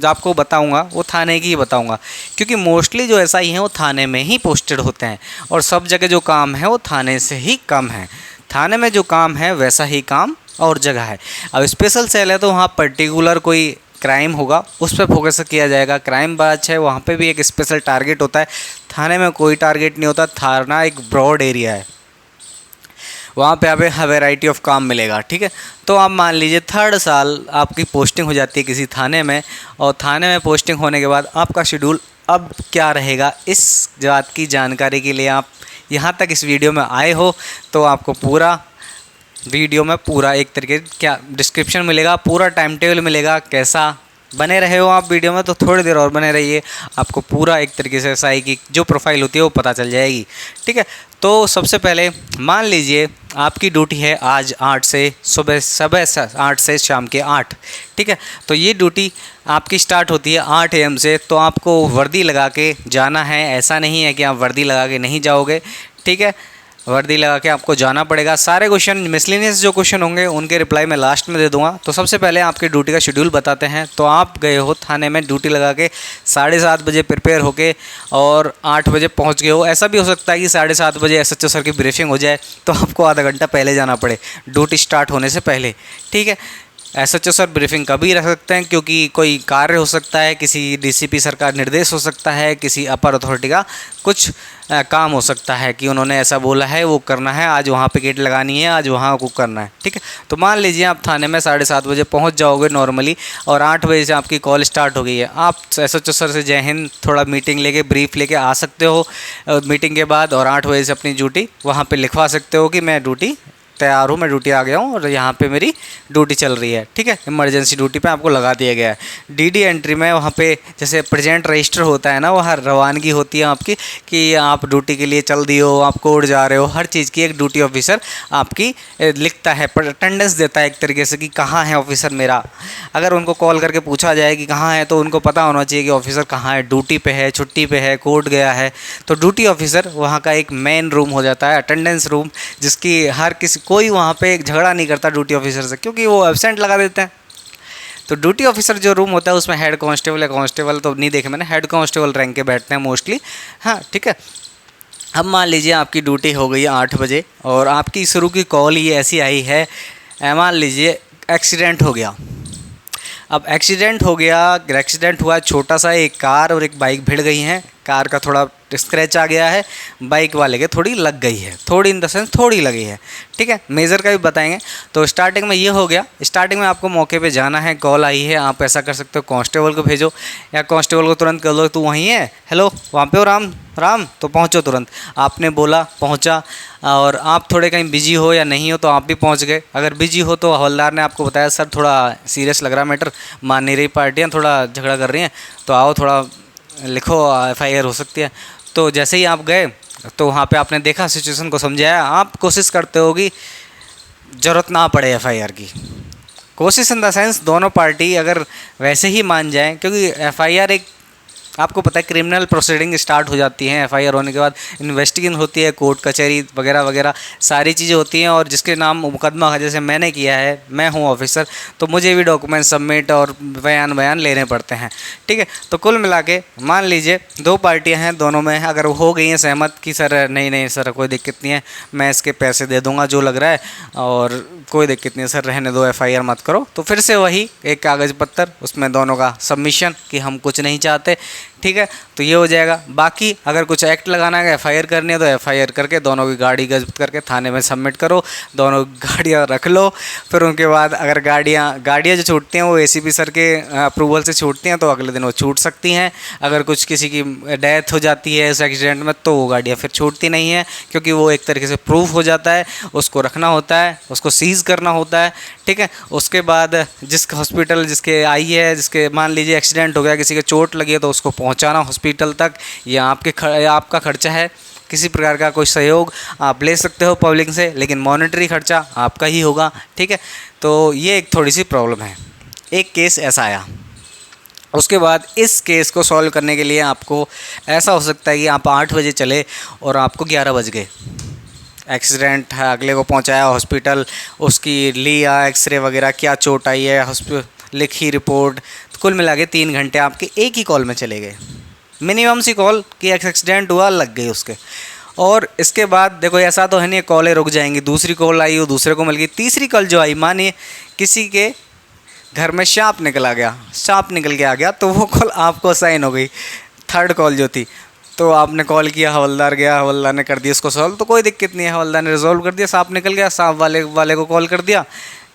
आपको बताऊंगा वो थाने की ही बताऊंगा, क्योंकि मोस्टली जो SI हैं वो थाने में ही पोस्टेड होते हैं, और सब जगह जो काम है वो थाने से ही कम है। थाने में जो काम है वैसा ही काम और जगह है। अब स्पेशल सेल है तो वहाँ पर्टिकुलर कोई क्राइम होगा उस पर फोकस किया जाएगा। क्राइम ब्रांच है, वहाँ पे भी एक स्पेशल टारगेट होता है। थाने में कोई टारगेट नहीं होता, थाना एक ब्रॉड एरिया है, वहाँ पे हमें वैरायटी ऑफ काम मिलेगा, ठीक है। तो आप मान लीजिए 3rd साल आपकी पोस्टिंग हो जाती है किसी थाने में, और थाने में पोस्टिंग होने के बाद आपका शेड्यूल अब क्या रहेगा, इस बात की जानकारी के लिए आप यहाँ तक इस वीडियो में आए हो, तो आपको पूरा वीडियो में पूरा एक तरीके क्या डिस्क्रिप्शन मिलेगा, पूरा टाइम टेबल मिलेगा। कैसा बने रहे हो आप वीडियो में तो थोड़ी देर और बने रहिए, आपको पूरा एक तरीके से SI की जो प्रोफाइल होती है वो पता चल जाएगी, ठीक है। तो सबसे पहले मान लीजिए आपकी ड्यूटी है आज 8 से सुबह 8 से शाम के 8, ठीक है। तो ये ड्यूटी आपकी स्टार्ट होती है 8 AM से। तो आपको वर्दी लगा के जाना है, ऐसा नहीं है कि आप वर्दी लगा के नहीं जाओगे, ठीक है। वर्दी लगा के आपको जाना पड़ेगा। सारे क्वेश्चन मिसलेनियस जो क्वेश्चन होंगे उनके रिप्लाई मैं लास्ट में दे दूंगा। तो सबसे पहले आपके ड्यूटी का शेड्यूल बताते हैं। तो आप गए हो थाने में ड्यूटी लगा के 7:30 बजे प्रिपेयर होके और 8 बजे पहुंच गए हो। ऐसा भी हो सकता है कि 7:30 बजे SHO सर की ब्रीफिंग हो जाए, तो आपको आधा घंटा पहले जाना पड़े ड्यूटी स्टार्ट होने से पहले, ठीक है। SHO सर ब्रीफिंग कभी रख सकते हैं, क्योंकि कोई कार्य हो सकता है, किसी DCP सर का निर्देश हो सकता है, किसी अपर अथॉरिटी का कुछ काम हो सकता है कि उन्होंने ऐसा बोला है, वो करना है, आज वहाँ पे गेट लगानी है, आज वहाँ को करना है, ठीक है। तो मान लीजिए आप थाने में 7:30 बजे पहुँच जाओगे नॉर्मली, और 8 बजे से आपकी कॉल स्टार्ट हो गई है। आप SHO सर से जय हिंद थोड़ा मीटिंग लेके ब्रीफ लेके आ सकते हो मीटिंग के बाद, और 8 बजे से अपनी ड्यूटी वहाँ पर लिखवा सकते हो कि मैं ड्यूटी तैयार हूँ, मैं ड्यूटी आ गया हूँ और यहाँ पे मेरी ड्यूटी चल रही है, ठीक है। इमरजेंसी ड्यूटी पे आपको लगा दिया गया है। DD एंट्री में वहाँ पे जैसे प्रेजेंट रजिस्टर होता है ना, वहाँ रवानगी होती है आपकी कि आप ड्यूटी के लिए चल दिए हो, आप कोर्ट जा रहे हो, हर चीज़ की एक ड्यूटी ऑफिसर आपकी लिखता है, अटेंडेंस देता है एक तरीके से कि कहाँ है ऑफिसर मेरा। अगर उनको कॉल करके पूछा जाए कि कहाँ है, तो उनको पता होना चाहिए कि ऑफिसर कहाँ है, ड्यूटी पे है, छुट्टी पे है, कोर्ट गया है। तो ड्यूटी ऑफिसर वहाँ का एक मेन रूम हो जाता है, अटेंडेंस रूम, जिसकी हर किसी कोई वहाँ पे एक झगड़ा नहीं करता ड्यूटी ऑफिसर से, क्योंकि वो एब्सेंट लगा देते हैं। तो ड्यूटी ऑफिसर जो रूम होता है उसमें हेड कांस्टेबल या कांस्टेबल तो नहीं देखे मैंने, हेड कांस्टेबल रैंक के बैठते हैं मोस्टली, हाँ, ठीक है। अब मान लीजिए आपकी ड्यूटी हो गई 8 बजे और आपकी शुरू की कॉल ही ऐसी आई है, मान लीजिए एक्सीडेंट हो गया। अब एक्सीडेंट हो गया, एक्सीडेंट हुआ, छोटा सा एक कार और एक बाइक भिड़ गई हैं। कार का थोड़ा स्क्रैच आ गया है, बाइक वाले के थोड़ी लग गई है, थोड़ी इन द सेंस थोड़ी लगी है। ठीक है, मेजर का भी बताएंगे। तो स्टार्टिंग में ये हो गया, स्टार्टिंग में आपको मौके पे जाना है, कॉल आई है, आप ऐसा कर सकते हो कांस्टेबल को भेजो या कांस्टेबल को तुरंत कर लो तू वहीं है, हेलो वहाँ पे हो राम राम, तो पहुँचो तुरंत। आपने बोला, पहुँचा, और आप थोड़े कहीं बिजी हो या नहीं हो तो आप भी पहुँच गए। अगर बिजी हो तो हवलदार ने आपको बताया सर थोड़ा सीरियस लग रहा है मैटर, मान नहीं रही पार्टियाँ, थोड़ा झगड़ा कर रही हैं, तो आओ थोड़ा लिखो, FIR हो सकती है। तो जैसे ही आप गए तो वहाँ पे आपने देखा, सिचुएशन को समझाया, आप कोशिश करते हो कि ज़रूरत ना पड़े FIR की। कोशिश इन द सेंस दोनों पार्टी अगर वैसे ही मान जाएं, क्योंकि FIR एक, आपको पता है क्रिमिनल प्रोसीडिंग स्टार्ट हो जाती हैं। FIR होने के बाद इन्वेस्टिगेशन होती है, कोर्ट कचहरी वगैरह वगैरह सारी चीज़ें होती हैं, और जिसके नाम मुकदमा, जैसे मैंने किया है, मैं हूँ ऑफिसर, तो मुझे भी डॉक्यूमेंट सबमिट और बयान लेने पड़ते हैं। ठीक है, तो कुल मिला के मान लीजिए दो पार्टियां हैं, दोनों में अगर हो गई हैं सहमत कि सर नहीं नहीं सर कोई दिक्कत नहीं है, मैं इसके पैसे दे दूँगा जो लग रहा है, और कोई दिक्कत नहीं है सर, रहने दो, FIR मत करो, तो फिर से वही एक कागज़ पत्तर, उसमें दोनों का सबमिशन कि हम कुछ नहीं चाहते। ठीक है, तो ये हो जाएगा। बाकी अगर कुछ एक्ट लगाना है, FIR करनी है, तो FIR करके दोनों की गाड़ी जब्त करके थाने में सबमिट करो, दोनों गाड़ियाँ रख लो। फिर उनके बाद अगर गाड़ियाँ जो छूटती हैं वो ACP सर के अप्रूवल से छूटती हैं, तो अगले दिन वो छूट सकती हैं। अगर कुछ किसी की डेथ हो जाती है इस एक्सीडेंट में, तो वो गाड़ियाँ फिर छूटती नहीं हैं, क्योंकि वो एक तरीके से प्रूफ हो जाता है, उसको रखना होता है, उसको सीज़ करना होता है। ठीक है, उसके बाद जिस हॉस्पिटल जिसके आई है, जिसके मान लीजिए एक्सीडेंट हो गया, किसी के चोट लगी है, तो उसको पहुंचाना हॉस्पिटल तक, या आपका खर्चा है, किसी प्रकार का कोई सहयोग आप ले सकते हो पब्लिक से, लेकिन मॉनेटरी खर्चा आपका ही होगा। ठीक है, तो ये एक थोड़ी सी प्रॉब्लम है। एक केस ऐसा आया, उसके बाद इस केस को सॉल्व करने के लिए आपको ऐसा हो सकता है कि आप 8 बजे चले और आपको 11 बज गए। एक्सीडेंट है, अगले को पहुंचाया हॉस्पिटल, उसकी लिया एक्सरे वगैरह, क्या चोट आई है, लिखी रिपोर्ट, तो कुल मिला के 3 घंटे आपके एक ही कॉल में चले गए। मिनिमम सी कॉल कि एक्सीडेंट हुआ, लग गई उसके। और इसके बाद देखो ऐसा तो है नहीं कॉलें रुक जाएंगी, दूसरी कॉल आई, वो दूसरे को मिल गई, तीसरी कॉल जो आई, मानिए किसी के घर में सांप निकल के आ गया, तो वो कॉल आपको असाइन हो गई, थर्ड कॉल जो थी। तो आपने कॉल किया, हवलदार गया, हवलदार ने कर दिया इसको सॉल्व, तो कोई दिक्कत नहीं है, हवलदार ने रिजॉल्व कर दिया, सांप निकल गया, सांप वाले को कॉल कर दिया,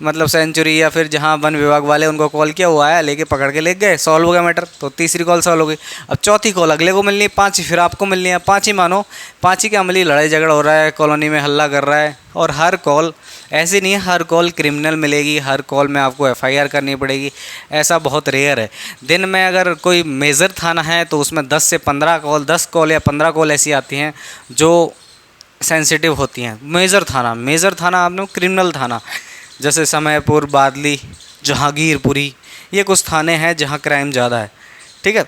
मतलब सेंचुरी या फिर जहाँ वन विभाग वाले उनको कॉल किया, वो आया, लेके पकड़ के ले गए, सॉल्व हो गया मैटर। तो तीसरी कॉल सॉल्व हो गई। अब चौथी कॉल अगले को मिलनी है, पाँचवीं फिर आपको मिलनी है, पाँचवीं मानो, पाँचवीं के अमली लड़ाई झगड़ा हो रहा है, कॉलोनी में हल्ला कर रहा है, और हर कॉल ऐसी नहीं है हर कॉल क्रिमिनल मिलेगी, हर कॉल में आपको FIR करनी पड़ेगी, ऐसा बहुत रेयर है। दिन में अगर कोई मेजर थाना है तो उसमें 10 से 15 कॉल, 10 कॉल या 15 कॉल ऐसी आती हैं जो सेंसिटिव होती हैं। मेजर थाना आपने क्रिमिनल थाना, जैसे समयपुर, बादली, जहांगीरपुरी, ये कुछ थाने हैं जहाँ क्राइम ज़्यादा है। ठीक है,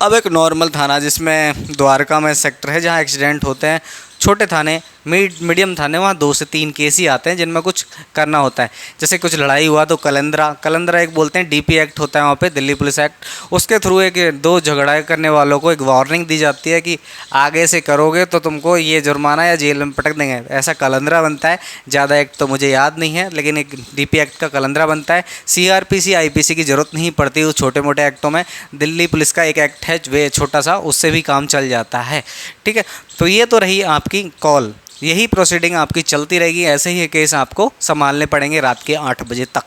अब एक नॉर्मल थाना जिसमें द्वारका में सेक्टर है जहाँ एक्सीडेंट होते हैं, छोटे थाने, मीडियम थाने, वहाँ 2 से 3 केस ही आते हैं जिनमें कुछ करना होता है। जैसे कुछ लड़ाई हुआ तो कलंदरा एक बोलते हैं, DP एक्ट होता है वहाँ पे, दिल्ली पुलिस एक्ट, उसके थ्रू एक 2 झगड़ा करने वालों को एक वार्निंग दी जाती है कि आगे से करोगे तो तुमको ये जुर्माना या जेल में पटक देंगे, ऐसा कलंदरा बनता है। ज़्यादा एक्ट तो मुझे याद नहीं है, लेकिन एक DP एक्ट का कलंदरा बनता है। CRPC IPC की ज़रूरत नहीं पड़ती उस छोटे मोटे एक्टों में, दिल्ली पुलिस का एक एक्ट है वे छोटा सा, उससे भी काम चल जाता है। ठीक है, तो ये तो रही आपकी कॉल, यही प्रोसीडिंग आपकी चलती रहेगी, ऐसे ही केस आपको संभालने पड़ेंगे रात के 8 बजे तक।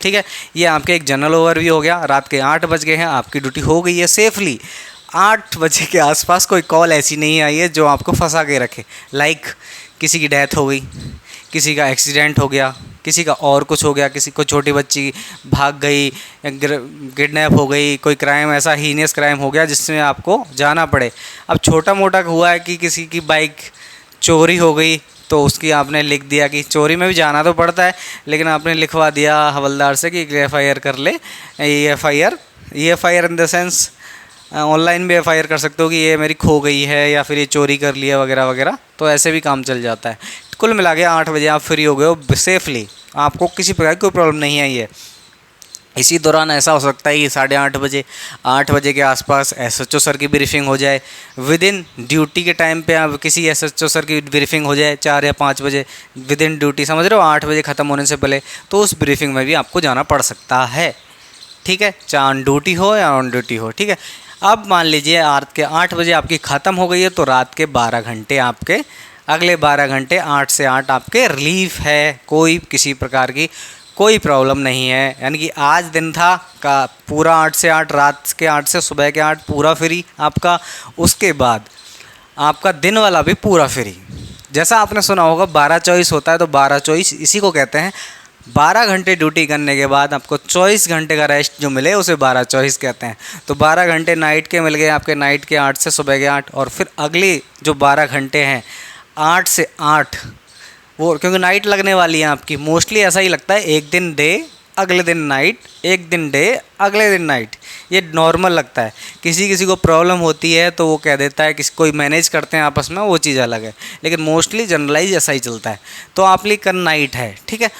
ठीक है, ये आपके एक जनरल ओवरव्यू हो गया। रात के 8 बज गए हैं, आपकी ड्यूटी हो गई है सेफली। 8 बजे के आसपास कोई कॉल ऐसी नहीं आई है जो आपको फंसा के रखे, लाइक किसी की डेथ हो गई, किसी का एक्सीडेंट हो गया, किसी का और कुछ हो गया, किसी को छोटी बच्ची भाग गई, किडनैप हो गई, कोई क्राइम ऐसा हीनियस क्राइम हो गया जिसमें आपको जाना पड़े। अब छोटा मोटा हुआ है कि किसी की बाइक चोरी हो गई, तो उसकी आपने लिख दिया कि चोरी में भी जाना तो पड़ता है, लेकिन आपने लिखवा दिया हवलदार से कि FIR कर ले। ये FIR in the sense online भी FIR कर सकते हो कि ये मेरी खो गई है या फिर ये चोरी कर लिया वगैरह वगैरह, तो ऐसे भी काम चल जाता है। कुल मिला के 8 बजे आप फ्री हो गए हो सेफली, आपको किसी प्रकार की कोई प्रॉब्लम नहीं आई है। इसी दौरान ऐसा हो सकता है कि 8 बजे के आसपास SHO सर की ब्रीफिंग हो जाए, विद इन ड्यूटी के टाइम पे आप किसी SHO सर की ब्रीफिंग हो जाए 4 या 5 बजे, विद इन ड्यूटी, समझ रहे हो, 8 बजे ख़त्म होने से पहले, तो उस ब्रीफिंग में भी आपको जाना पड़ सकता है। ठीक है, चाहे ऑन ड्यूटी हो या ऑन ड्यूटी हो। ठीक है, अब मान लीजिए रात के 8 बजे आपकी ख़त्म हो गई है, तो रात के 12 घंटे आपके, अगले 12 घंटे 8 से 8 आपके रिलीफ है, कोई किसी प्रकार की कोई प्रॉब्लम नहीं है। यानी कि आज दिन था का पूरा 8 से 8, रात के 8 से सुबह के 8 पूरा फ्री आपका। उसके बाद आपका दिन वाला भी पूरा फ्री। जैसा आपने सुना होगा 12/24 होता है, तो 12/24 इसी को कहते हैं। 12 घंटे ड्यूटी करने के बाद आपको 24 घंटे का रेस्ट जो मिले उसे 12/24 कहते हैं। तो 12 घंटे नाइट के मिल गए आपके, नाइट के 8 से सुबह के 8, और फिर अगले जो 12 घंटे हैं 8 से 8 वो, क्योंकि नाइट लगने वाली है आपकी, मोस्टली ऐसा ही लगता है, एक दिन डे अगले दिन नाइट, एक दिन डे अगले दिन नाइट, ये नॉर्मल लगता है। किसी किसी को प्रॉब्लम होती है तो वो कह देता है, किसी कोई मैनेज करते हैं आपस में, वो चीज़ अलग है, लेकिन मोस्टली जनरलाइज ऐसा ही चलता है। तो आप लिए कल नाइट है, ठीक है।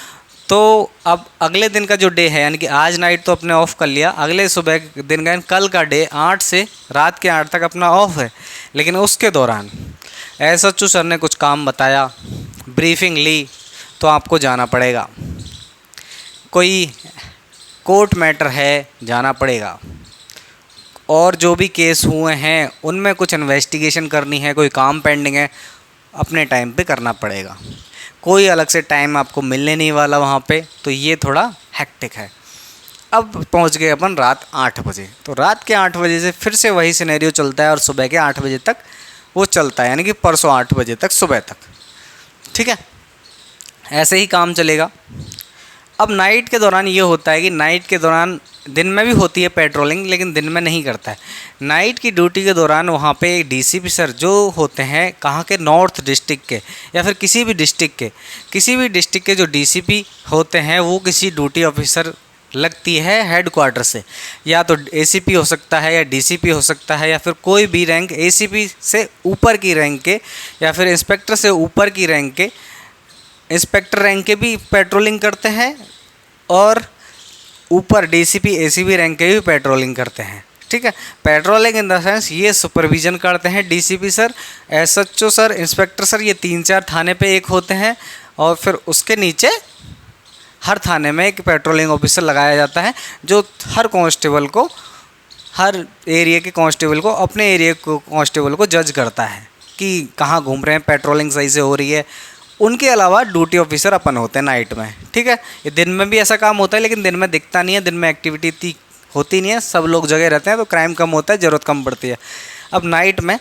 तो अब अगले दिन का जो डे है, यानी कि आज नाइट तो अपने ऑफ कर लिया, अगले सुबह दिन का कल का डे 8 से रात के 8 तक अपना ऑफ है। लेकिन उसके दौरान एसएचओ सर ने कुछ काम बताया, ब्रीफिंग ली, तो आपको जाना पड़ेगा। कोई कोर्ट मैटर है, जाना पड़ेगा। और जो भी केस हुए हैं उनमें कुछ इन्वेस्टिगेशन करनी है, कोई काम पेंडिंग है, अपने टाइम पे करना पड़ेगा। कोई अलग से टाइम आपको मिलने नहीं वाला वहाँ पे, तो ये थोड़ा हेक्टिक है। अब पहुँच गए अपन रात 8 बजे, तो रात के 8 बजे से फिर से वही सिनेरियो चलता है, और सुबह के 8 बजे तक वो चलता है, यानी कि परसों 8 बजे तक सुबह तक, ठीक है। ऐसे ही काम चलेगा। अब नाइट के दौरान ये होता है कि नाइट के दौरान, दिन में भी होती है पेट्रोलिंग, लेकिन दिन में नहीं करता है। नाइट की ड्यूटी के दौरान वहाँ पे डीसीपी सर जो होते हैं, कहाँ के, नॉर्थ डिस्ट्रिक्ट के या फिर किसी भी डिस्ट्रिक्ट के जो डीसीपी होते हैं, वो किसी ड्यूटी ऑफिसर लगती है हेड क्वार्टर से, या तो एसीपी हो सकता है या डीसीपी हो सकता है, या फिर कोई भी रैंक एसीपी से ऊपर की रैंक के, या फिर इंस्पेक्टर से ऊपर की रैंक के, इंस्पेक्टर रैंक के भी पेट्रोलिंग करते हैं, और ऊपर डीसीपी एसीपी रैंक के भी पेट्रोलिंग करते हैं, ठीक है। पेट्रोलिंग इन द सेंस ये सुपरविजन करते हैं DCP sir, SHO sir, inspector sir, ये 3-4 थाने पे एक होते हैं, और फिर उसके नीचे हर थाने में एक पेट्रोलिंग ऑफिसर लगाया जाता है, जो हर कांस्टेबल को, हर एरिया के कांस्टेबल को, अपने एरिया को कांस्टेबल को जज करता है कि कहाँ घूम रहे हैं, पेट्रोलिंग सही से हो रही है। उनके अलावा ड्यूटी ऑफिसर अपन होते हैं नाइट में, ठीक है। ये दिन में भी ऐसा काम होता है, लेकिन दिन में दिखता नहीं है, दिन में एक्टिविटी इतनी होती नहीं है, सब लोग जगह रहते हैं, तो क्राइम कम होता है, ज़रूरत कम पड़ती है। अब नाइट में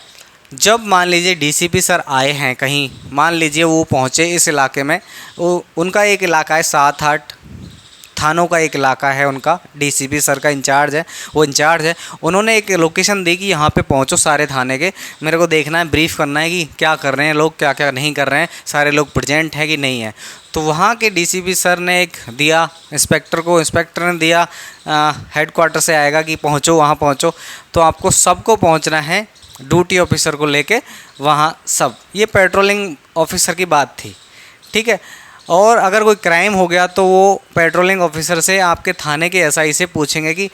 जब मान लीजिए डीसीपी सर आए हैं कहीं, मान लीजिए वो पहुँचे इस इलाके में, वो उनका एक इलाका है, 7-8 थानों का एक इलाका है उनका, डीसीपी सर का इंचार्ज है, वो इंचार्ज है, उन्होंने एक लोकेशन दी कि यहाँ पे पहुँचो सारे थाने के, मेरे को देखना है, ब्रीफ करना है कि क्या कर रहे हैं लोग, क्या क्या नहीं कर रहे हैं, सारे लोग प्रेजेंट हैं कि नहीं है। तो वहाँ के डीसीपी सर ने एक दिया इंस्पेक्टर को, इंस्पेक्टर ने दिया हेड क्वार्टर से आएगा कि पहुँचो, वहाँ पहुँचो। तो आपको सबको पहुँचना है, ड्यूटी ऑफिसर को लेके वहाँ सब। ये पेट्रोलिंग ऑफिसर की बात थी, ठीक है। और अगर कोई क्राइम हो गया तो वो पेट्रोलिंग ऑफिसर से, आपके थाने के एसआई से पूछेंगे कि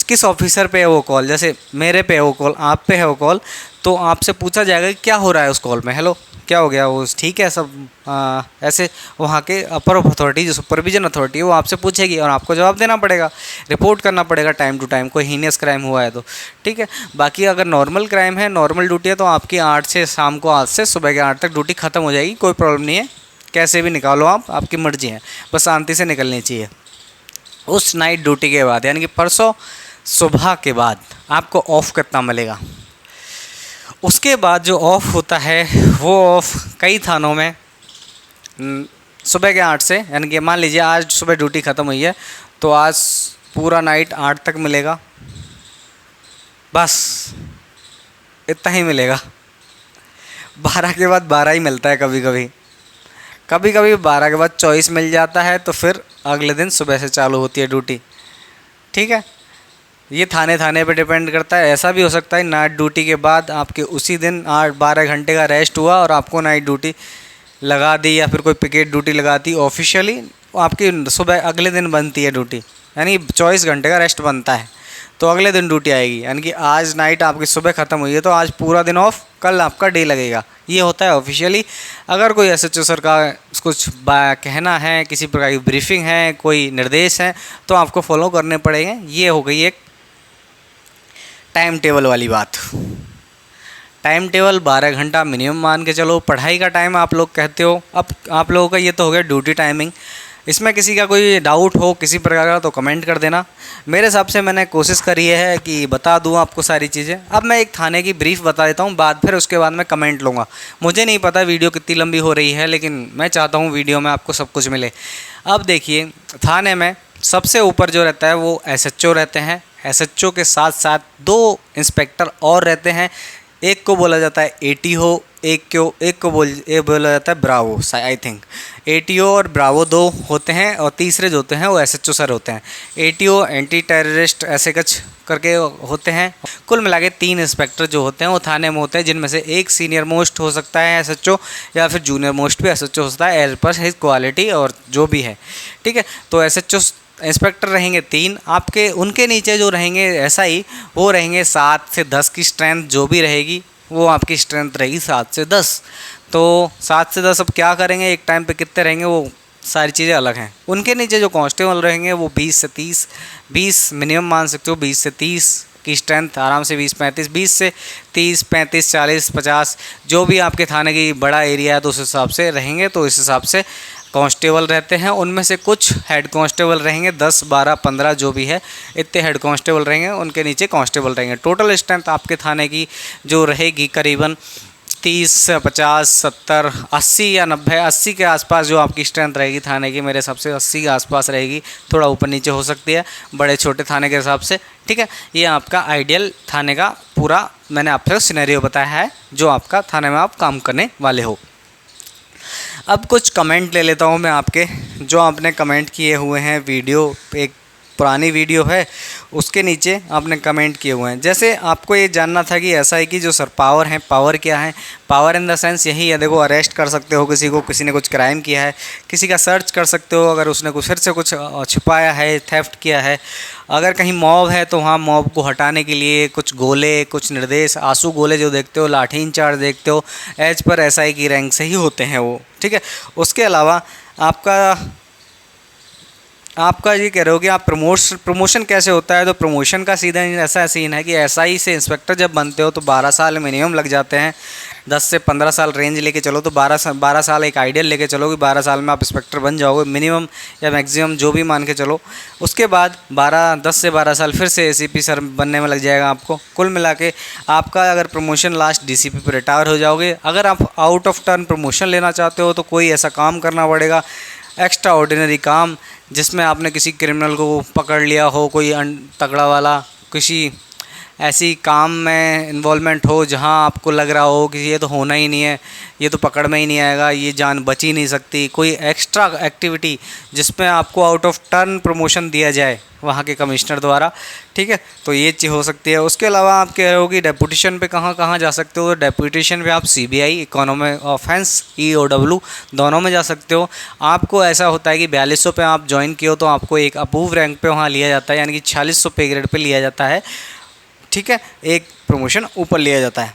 किस ऑफिसर पे है वो कॉल, जैसे मेरे पे है वो कॉल, आप पे है वो कॉल, तो आपसे पूछा जाएगा कि क्या हो रहा है उस कॉल में, हेलो क्या हो गया, वो ठीक है सब, ऐसे वहाँ के अपर अथॉरिटी, जो सुपरविजन अथॉरिटी है, वो आपसे पूछेगी और आपको जवाब देना पड़ेगा, रिपोर्ट करना पड़ेगा टाइम टू टाइम, कोई हीनियस क्राइम हुआ है तो, ठीक है। बाकी अगर नॉर्मल क्राइम है, नॉर्मल ड्यूटी है, तो आपकी 8 से शाम को 8 से सुबह के 8 तक ड्यूटी ख़त्म हो जाएगी, कोई प्रॉब्लम नहीं है, कैसे भी निकालो आप, आपकी मर्जी है, बस शांति से निकलनी चाहिए। उस नाइट ड्यूटी के बाद, यानी कि परसों सुबह के बाद आपको ऑफ़ कितना मिलेगा, उसके बाद जो ऑफ़ होता है वो ऑफ़ कई थानों में सुबह के 8 से, यानी कि मान लीजिए आज सुबह ड्यूटी ख़त्म हुई है, तो आज पूरा नाइट 8 तक मिलेगा, बस इतना ही मिलेगा। 12 के बाद 12 ही मिलता है, कभी कभी 12 के बाद 24 मिल जाता है, तो फिर अगले दिन सुबह से चालू होती है ड्यूटी, ठीक है। ये थाने थाने पे डिपेंड करता है, ऐसा भी हो सकता है नाइट ड्यूटी के बाद आपके उसी दिन 8-12 घंटे का रेस्ट हुआ और आपको नाइट ड्यूटी लगा दी, या फिर कोई पिकेट ड्यूटी लगा दी ऑफिशियली, आपकी सुबह अगले दिन बनती है ड्यूटी, यानी 24 घंटे का रेस्ट बनता है, तो अगले दिन ड्यूटी आएगी। यानी कि आज नाइट आपकी सुबह ख़त्म हुई है तो आज पूरा दिन ऑफ, कल आपका डे लगेगा, ये होता है ऑफिशियली। अगर कोई एसएचओ सर का कुछ कहना है, किसी प्रकार की ब्रीफिंग है, कोई निर्देश है, तो आपको फॉलो करने पड़ेंगे। ये हो गई एक टाइम टेबल वाली बात। टाइम टेबल 12 घंटा मिनिमम मान के चलो, पढ़ाई का टाइम आप लोग कहते हो। अब आप लोगों का ये तो हो गया ड्यूटी टाइमिंग। इसमें किसी का कोई डाउट हो किसी प्रकार का तो कमेंट कर देना। मेरे हिसाब से मैंने कोशिश करी है कि बता दूं आपको सारी चीज़ें। अब मैं एक थाने की ब्रीफ बता देता हूं, फिर उसके बाद मैं कमेंट लूँगा। मुझे नहीं पता वीडियो कितनी लंबी हो रही है, लेकिन मैं चाहता हूँ वीडियो में आपको सब कुछ मिले। अब देखिए, थाने में सबसे ऊपर जो रहता है वो SHO रहते हैं। SHO के साथ साथ 2 इंस्पेक्टर और रहते हैं। एक को बोला जाता है ATO, एक को बोला जाता है ब्रावो। आई थिंक ATO और ब्रावो 2 होते हैं, और तीसरे जो होते हैं वो SHO सर होते हैं। ATO एंटी टेररिस्ट ऐसे कुछ करके होते हैं। कुल मिला के 3 इंस्पेक्टर जो होते हैं वो थाने में होते हैं, जिनमें से एक सीनियर मोस्ट हो सकता है SHO, या फिर जूनियर मोस्ट भी SHO हो सकता है, एज पर हिज क्वालिटी और जो भी है। ठीक है, तो SHO इंस्पेक्टर रहेंगे 3 आपके। उनके नीचे जो रहेंगे SI, वो रहेंगे 7 से 10 की स्ट्रेंथ जो भी रहेगी, वो आपकी स्ट्रेंथ रहेगी 7 से 10। तो 7 से 10 अब क्या करेंगे, एक टाइम पे कितने रहेंगे, वो सारी चीज़ें अलग हैं। उनके नीचे जो कांस्टेबल रहेंगे वो 20 से 30, 20 मिनिमम मान सकते हो, 20 से 30 की स्ट्रेंथ आराम से, 20-35, 20 से 30, 35, 40, 50 जो भी आपके थाने की बड़ा एरिया है तो उस हिसाब से रहेंगे। तो इस हिसाब से कांस्टेबल रहते हैं। उनमें से कुछ हेड कांस्टेबल रहेंगे, 10, 12, 15 जो भी है, इतने हेड कांस्टेबल रहेंगे, उनके नीचे कांस्टेबल रहेंगे। टोटल स्ट्रेंथ आपके थाने की जो रहेगी करीबन 30, 50, 70, 80 या 90, 80 के आसपास जो आपकी स्ट्रेंथ रहेगी थाने की, मेरे हिसाब से 80 के आसपास रहेगी। थोड़ा ऊपर नीचे हो सकती है बड़े छोटे थाने के हिसाब से। ठीक है, ये आपका आइडियल थाने का पूरा मैंने आपसे सिनेरियो बताया है जो आपका थाने में आप काम करने वाले हो। अब कुछ कमेंट ले लेता हूँ मैं आपके, जो आपने कमेंट किए हुए हैं। वीडियो एक पुरानी वीडियो है, उसके नीचे आपने कमेंट किए हुए हैं। जैसे आपको ये जानना था कि ऐसा है कि जो सर पावर है, पावर क्या है? पावर इन द सेंस यही है, देखो अरेस्ट कर सकते हो किसी को, किसी ने कुछ क्राइम किया है, किसी का सर्च कर सकते हो अगर उसने कुछ फिर से कुछ छिपाया है, थेफ्ट किया है। अगर कहीं मॉब है तो वहाँ मॉब को हटाने के लिए कुछ गोले, कुछ निर्देश, आंसू गोले जो देखते हो, लाठी इंचार्ज देखते हो, एज पर SI की रैंक से ही होते हैं वो। ठीक है, उसके अलावा आपका ये कह रहे हो कि आप प्रमोशन कैसे होता है? तो प्रमोशन का सीधा ऐसा सीन है कि SI से इंस्पेक्टर जब बनते हो तो 12 साल मिनिमम लग जाते हैं। 10 से 15 साल रेंज लेके चलो तो 12 साल एक आइडियल लेके चलो कि 12 साल में आप इंस्पेक्टर बन जाओगे मिनिमम या मैक्सिमम, जो भी मान के चलो। उसके बाद 10 से 12 साल फिर से ACP सर बनने में लग जाएगा आपको। कुल मिला के आपका अगर प्रमोशन लास्ट DCP पर रिटायर हो जाओगे। अगर आप आउट ऑफ टर्न प्रमोशन लेना चाहते हो तो कोई ऐसा काम करना पड़ेगा, एक्स्ट्रा ऑर्डिनरी काम, जिसमें आपने किसी क्रिमिनल को पकड़ लिया हो, कोई तगड़ा वाला, किसी ऐसी काम में इन्वॉल्वमेंट हो जहां आपको लग रहा हो कि ये तो होना ही नहीं है, ये तो पकड़ में ही नहीं आएगा, ये जान बच ही नहीं सकती। कोई एक्स्ट्रा एक्टिविटी जिसमें आपको आउट ऑफ टर्न प्रमोशन दिया जाए वहाँ के कमिश्नर द्वारा। ठीक है, तो ये चीज़ हो सकती है। उसके अलावा आप कह रहे हो कि डेपुटेशन पे कहाँ कहाँ जा सकते हो? तो डेपुटेशन पे आप CBI, इकोनॉमिक ऑफेंस, EOW दोनों में जा सकते हो। आपको ऐसा होता है कि 4200 पे आप ज्वाइन किए हो तो आपको एक अप्रूव रैंक पे वहाँ लिया जाता है, यानी कि 4600 पे ग्रेड पे लिया जाता है। ठीक है, एक प्रमोशन ऊपर लिया जाता है।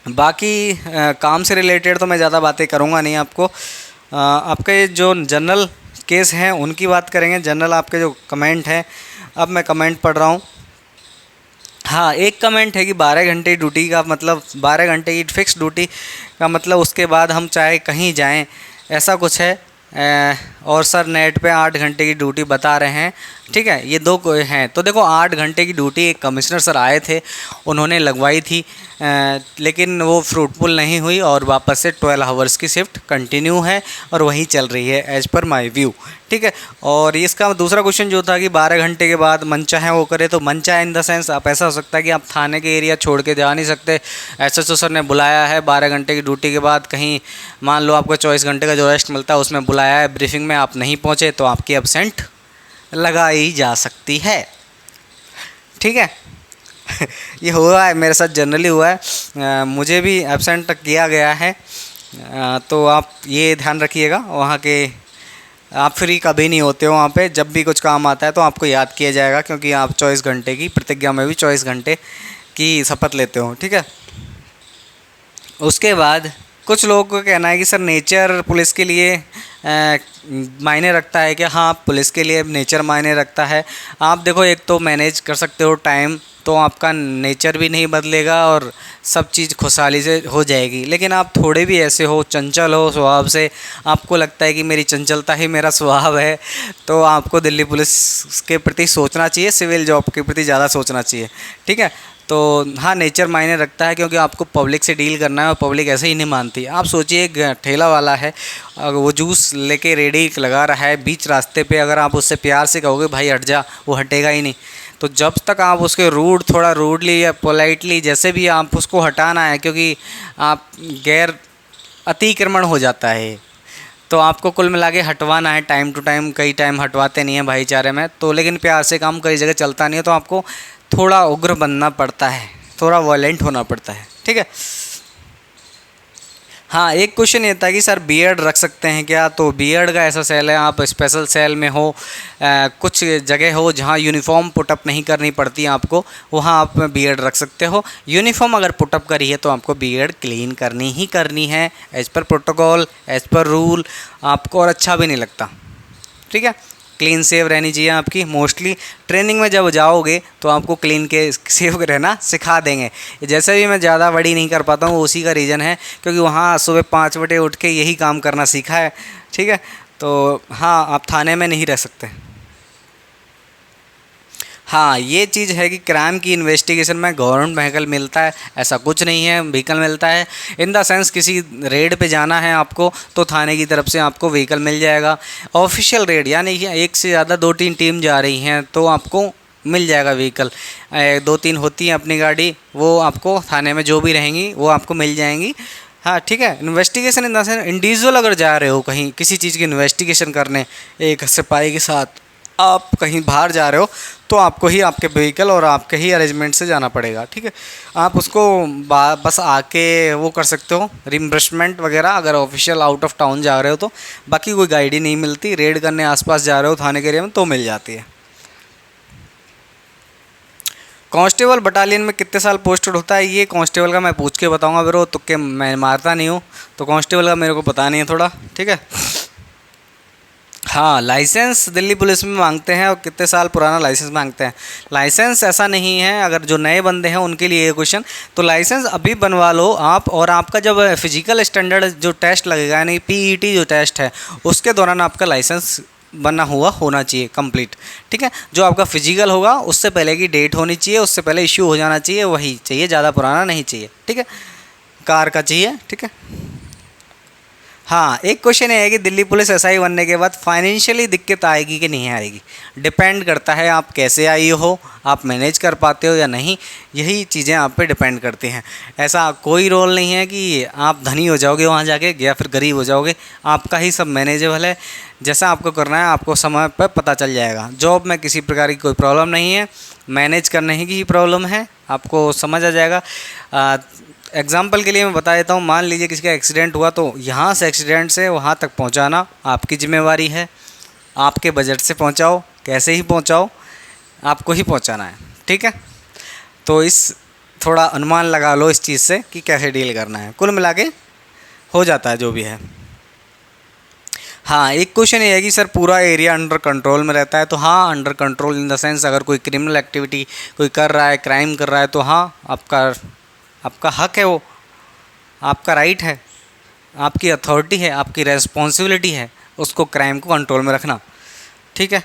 बाकी काम से रिलेटेड तो मैं ज़्यादा बातें करूँगा नहीं आपको। आपके जो जनरल केस हैं उनकी बात करेंगे। जनरल आपके जो कमेंट हैं, अब मैं कमेंट पढ़ रहा हूँ। हाँ, एक कमेंट है कि 12 घंटे ड्यूटी का मतलब 12 घंटे की फिक्स ड्यूटी का मतलब उसके बाद हम चाहे कहीं जाएं, ऐसा कुछ है। और सर नेट पे 8 घंटे की ड्यूटी बता रहे हैं। ठीक है, ये 2 हैं। तो देखो 8 घंटे की ड्यूटी एक कमिश्नर सर आए थे, उन्होंने लगवाई थी, लेकिन वो फ्रूटफुल नहीं हुई और वापस से 12 आवर्स की शिफ्ट कंटिन्यू है और वही चल रही है एज पर माय व्यू। ठीक है, और इसका दूसरा क्वेश्चन जो था कि 12 घंटे के बाद मनचाहे वो करे, तो मनचाहे इन द सेंस आप ऐसा हो सकता है कि आप थाने के एरिया छोड़ के जा नहीं सकते। SHO सर ने बुलाया है 12 घंटे की ड्यूटी के बाद, कहीं मान लो आपको 24 घंटे का जो रेस्ट मिलता है उसमें बुलाया है, ब्रीफिंग में आप नहीं पहुँचे तो आपकी एब्सेंट लगाई जा सकती है। ठीक है ये हुआ है मेरे साथ, जनरली हुआ है, मुझे भी एब्सेंट किया गया है। तो आप ये ध्यान रखिएगा, वहाँ के आप फ्री कभी नहीं होते हो वहाँ पे। जब भी कुछ काम आता है तो आपको याद किया जाएगा, क्योंकि आप 24 घंटे की प्रतिज्ञा में भी 24 घंटे की शपथ लेते हो। ठीक है, उसके बाद कुछ लोगों को कहना है कि सर नेचर पुलिस के लिए मायने रखता है क्या? हाँ, पुलिस के लिए नेचर मायने रखता है। आप देखो, एक तो मैनेज कर सकते हो टाइम, तो आपका नेचर भी नहीं बदलेगा और सब चीज़ खुशहाली से हो जाएगी। लेकिन आप थोड़े भी ऐसे हो, चंचल हो स्वभाव से, आपको लगता है कि मेरी चंचलता ही मेरा स्वभाव है, तो आपको दिल्ली पुलिस के प्रति सोचना चाहिए, सिविल जॉब के प्रति ज़्यादा सोचना चाहिए। ठीक है, तो हाँ, नेचर मायने रखता है, क्योंकि आपको पब्लिक से डील करना है और पब्लिक ऐसे ही नहीं मानती। आप सोचिए, एक ठेला वाला है, वो जूस लेके रेडी लगा रहा है बीच रास्ते पे, अगर आप उससे प्यार से कहोगे भाई हट जा, वो हटेगा ही नहीं। तो जब तक आप उसके थोड़ा रूडली या पोलाइटली जैसे भी आप उसको हटाना है, क्योंकि आप गैर अतिक्रमण हो जाता है, तो आपको कुल मिला के हटवाना है टाइम टू टाइम। कई टाइम हटवाते नहीं हैं भाईचारे में तो, लेकिन प्यार से काम कई जगह चलता नहीं है, तो आपको थोड़ा उग्र बनना पड़ता है, थोड़ा वॉयलेंट होना पड़ता है। ठीक है। हाँ, एक क्वेश्चन ये था कि सर बीएड रख सकते हैं क्या? तो बीएड का ऐसा सेल है, आप स्पेशल सेल में हो, कुछ जगह हो जहाँ यूनिफॉर्म पुटअप नहीं करनी पड़ती आपको, वहाँ आप बीएड रख सकते हो। यूनिफॉर्म अगर पुटअप करी है तो आपको बीएड क्लीन करनी ही करनी है, as per protocol, as per rule, आपको और अच्छा भी नहीं लगता। ठीक है, क्लीन सेव रहनी चाहिए आपकी। मोस्टली ट्रेनिंग में जब जाओगे तो आपको क्लीन के सेव रहना सिखा देंगे। जैसे भी मैं ज़्यादा बड़ी नहीं कर पाता हूँ, उसी का रीज़न है क्योंकि वहाँ सुबह 5 बजे उठ के यही काम करना सीखा है। ठीक है, तो हाँ, आप थाने में नहीं रह सकते। हाँ, ये चीज़ है कि क्राइम की इन्वेस्टिगेशन में गवर्नमेंट व्हीकल मिलता है, ऐसा कुछ नहीं है। व्हीकल मिलता है इन द सेंस किसी रेड पे जाना है आपको तो थाने की तरफ से आपको व्हीकल मिल जाएगा। ऑफिशियल रेड यानी कि एक से ज़्यादा 2-3 टीम जा रही हैं तो आपको मिल जाएगा व्हीकल। 2-3 होती हैं अपनी गाड़ी, वो आपको थाने में जो भी रहेंगी वो आपको मिल जाएंगी। हाँ, ठीक है। Investigation in the sense individual अगर जा रहे हो कहीं किसी चीज़ की इन्वेस्टिगेशन करने एक सिपाही के साथ, आप कहीं बाहर जा रहे हो तो आपको ही आपके व्हीकल और आपके ही अरेंजमेंट से जाना पड़ेगा। ठीक है, आप उसको बस आके वो कर सकते हो रिम्बर्समेंट वगैरह, अगर ऑफिशियल आउट ऑफ टाउन जा रहे हो तो। बाकी कोई गाइड ही नहीं मिलती, रेड करने आसपास जा रहे हो थाने के एरिया में तो मिल जाती है। कांस्टेबल बटालियन में कितने साल पोस्टेड होता है? ये कांस्टेबल का मैं पूछ के बताऊंगा ब्रो, तुक्के मैं मारता नहीं हूँ, तो कांस्टेबल का मेरे को पता नहीं है थोड़ा। ठीक है। हाँ, लाइसेंस दिल्ली पुलिस में मांगते हैं और कितने साल पुराना लाइसेंस मांगते हैं। लाइसेंस ऐसा नहीं है, अगर जो नए बंदे हैं उनके लिए ये क्वेश्चन, तो लाइसेंस अभी बनवा लो आप। और आपका जब फिजिकल स्टैंडर्ड जो टेस्ट लगेगा यानी पीईटी जो टेस्ट है उसके दौरान आपका लाइसेंस बना हुआ होना चाहिए कंप्लीट। ठीक है, जो आपका फिजिकल होगा उससे पहले की डेट होनी चाहिए, उससे पहले इश्यू हो जाना चाहिए, वही चाहिए, ज़्यादा पुराना नहीं चाहिए। ठीक है, कार का चाहिए। ठीक है। हाँ, एक क्वेश्चन ये है कि दिल्ली पुलिस एसआई बनने के बाद फाइनेंशियली दिक्कत आएगी कि नहीं आएगी? डिपेंड करता है आप कैसे आई हो, आप मैनेज कर पाते हो या नहीं, यही चीज़ें आप पे डिपेंड करती हैं। ऐसा कोई रोल नहीं है कि आप धनी हो जाओगे वहाँ जाके या फिर गरीब हो जाओगे, आपका ही सब मैनेजेबल है। जैसा आपको करना है आपको समय पर पता चल जाएगा। जॉब में किसी प्रकार की कोई प्रॉब्लम नहीं है, मैनेज करने की ही प्रॉब्लम है, आपको समझ आ जाएगा। एग्ज़ाम्पल के लिए मैं बता देता हूँ, मान लीजिए किसी का एक्सीडेंट हुआ तो यहाँ से एक्सीडेंट से वहाँ तक पहुँचाना आपकी ज़िम्मेवारी है। आपके बजट से पहुँचाओ, कैसे ही पहुँचाओ, आपको ही पहुँचाना है। ठीक है, तो इस थोड़ा अनुमान लगा लो इस चीज़ से कि कैसे डील करना है, कुल मिला के हो जाता है जो भी है। हाँ, एक क्वेश्चन ये है कि सर पूरा एरिया अंडर कंट्रोल में रहता है? तो हाँ, under control in the sense अगर कोई क्रिमिनल एक्टिविटी कोई कर रहा है, क्राइम कर रहा है, तो हाँ, आपका हक है, वो आपका राइट है, आपकी अथॉरिटी है, आपकी रेस्पॉन्सिबिलिटी है उसको क्राइम को कंट्रोल में रखना। ठीक है।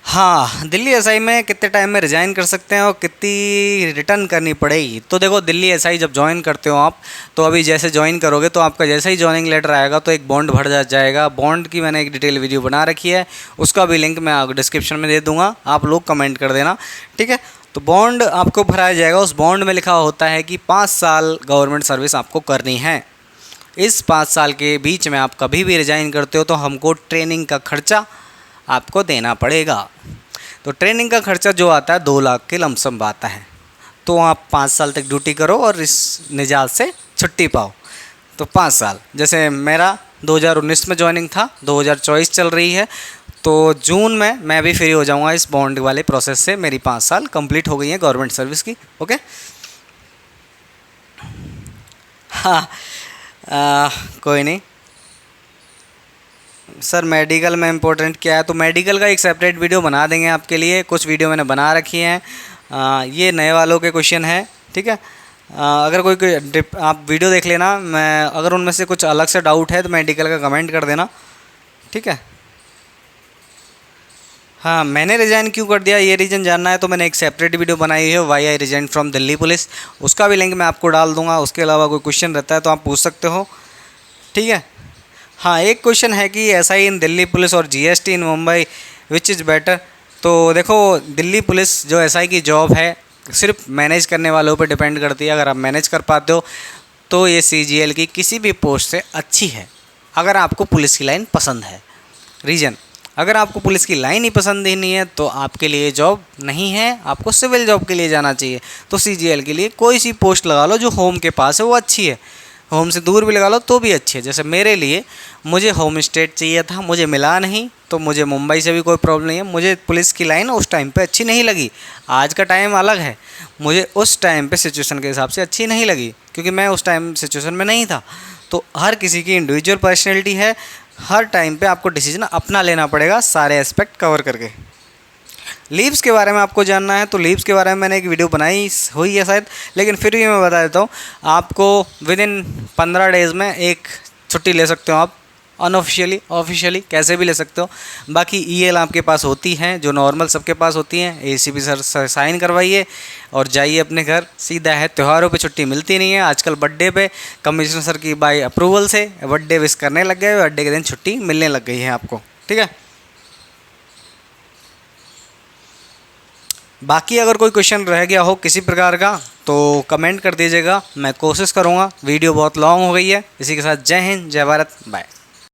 हाँ, दिल्ली एसआई में कितने टाइम में रिज़ाइन कर सकते हैं और कितनी रिटर्न करनी पड़ेगी? तो देखो, दिल्ली एसआई जब ज्वाइन करते हो आप, तो अभी जैसे ज्वाइन करोगे तो आपका जैसे ही ज्वाइनिंग लेटर आएगा तो एक बॉन्ड भर जाएगा। बॉन्ड की मैंने एक डिटेल वीडियो बना रखी है, उसका भी लिंक मैं आपको डिस्क्रिप्शन में दे दूँगा, आप लोग कमेंट कर देना। ठीक है, तो बॉन्ड आपको भराया जाएगा। उस बॉन्ड में लिखा होता है कि 5 साल गवर्नमेंट सर्विस आपको करनी है। इस 5 साल के बीच में आप कभी भी रिज़ाइन करते हो तो हमको ट्रेनिंग का खर्चा आपको देना पड़ेगा। तो ट्रेनिंग का खर्चा जो आता है 2 लाख के लमसम आता है। तो आप 5 साल तक ड्यूटी करो और इस निजात से छुट्टी पाओ। तो 5 साल, जैसे मेरा 2019 में ज्वाइनिंग था, 2024 चल रही है, तो जून में मैं भी फ्री हो जाऊंगा इस बॉन्ड वाले प्रोसेस से। मेरी 5 साल कंप्लीट हो गई है गवर्नमेंट सर्विस की। ओके। हाँ, कोई नहीं, सर मेडिकल में इम्पोर्टेंट क्या है, तो मेडिकल का एक सेपरेट वीडियो बना देंगे आपके लिए, कुछ वीडियो मैंने बना रखी हैं। ये नए वालों के क्वेश्चन है, ठीक है। अगर कोई आप वीडियो देख लेना, मैं अगर उनमें से कुछ अलग से डाउट है तो मेडिकल का कमेंट कर देना, ठीक है। हाँ, मैंने रिज़ाइन क्यों कर दिया ये रीज़न जानना है तो मैंने एक सेपरेट वीडियो बनाई है, why I resign from Delhi police. उसका भी लिंक मैं आपको डाल दूंगा। उसके अलावा कोई क्वेश्चन रहता है तो आप पूछ सकते हो, ठीक है। हाँ, एक क्वेश्चन है कि एसआई इन दिल्ली पुलिस और GST in Mumbai which is better. तो देखो, दिल्ली पुलिस जो एसआई की जॉब है सिर्फ मैनेज करने वालों पर डिपेंड करती है। अगर आप मैनेज कर पाते हो तो ये सीजीएल की किसी भी पोस्ट से अच्छी है, अगर आपको पुलिस की लाइन पसंद है। रीज़न, अगर आपको पुलिस की लाइन ही पसंद ही नहीं है तो आपके लिए जॉब नहीं है, आपको सिविल जॉब के लिए जाना चाहिए। तो सीजीएल के लिए कोई सी पोस्ट लगा लो जो होम के पास है, वो अच्छी है। होम से दूर भी लगा लो तो भी अच्छी है। जैसे मेरे लिए, मुझे होम स्टेट चाहिए था, मुझे मिला नहीं, तो मुझे मुंबई से भी कोई प्रॉब्लम नहीं है। मुझे पुलिस की लाइन उस टाइम पे अच्छी नहीं लगी। आज का टाइम अलग है, मुझे उस टाइम पे सिचुएशन के हिसाब से अच्छी नहीं लगी, क्योंकि मैं उस टाइम सिचुएशन में नहीं था। तो हर किसी की इंडिविजुअल पर्सनैलिटी है, हर टाइम पे आपको डिसीजन अपना लेना पड़ेगा, सारे एस्पेक्ट कवर करके। लीव्स के बारे में आपको जानना है तो लीव्स के बारे में मैंने एक वीडियो बनाई हुई है शायद, लेकिन फिर भी मैं बता देता हूँ। आपको विद इन 15 डेज़ में एक छुट्टी ले सकते हो आप, अनऑफिशियली, ऑफिशियली कैसे भी ले सकते हो। बाकी ईएल आपके पास होती हैं जो नॉर्मल सबके पास होती हैं। एसीपी सर साइन करवाइए और जाइए अपने घर, सीधा है। त्योहारों पे छुट्टी मिलती नहीं है आजकल। बर्थडे पे कमिश्नर सर की बाय अप्रूवल से बर्थडे विश करने लग गए, बर्थडे के दिन छुट्टी मिलने लग गई है आपको, ठीक है। बाकी अगर कोई क्वेश्चन रह गया हो किसी प्रकार का तो कमेंट कर दीजिएगा, मैं कोशिश करूँगा। वीडियो बहुत लॉन्ग हो गई है। इसी के साथ जय हिंद, जय भारत, बाय।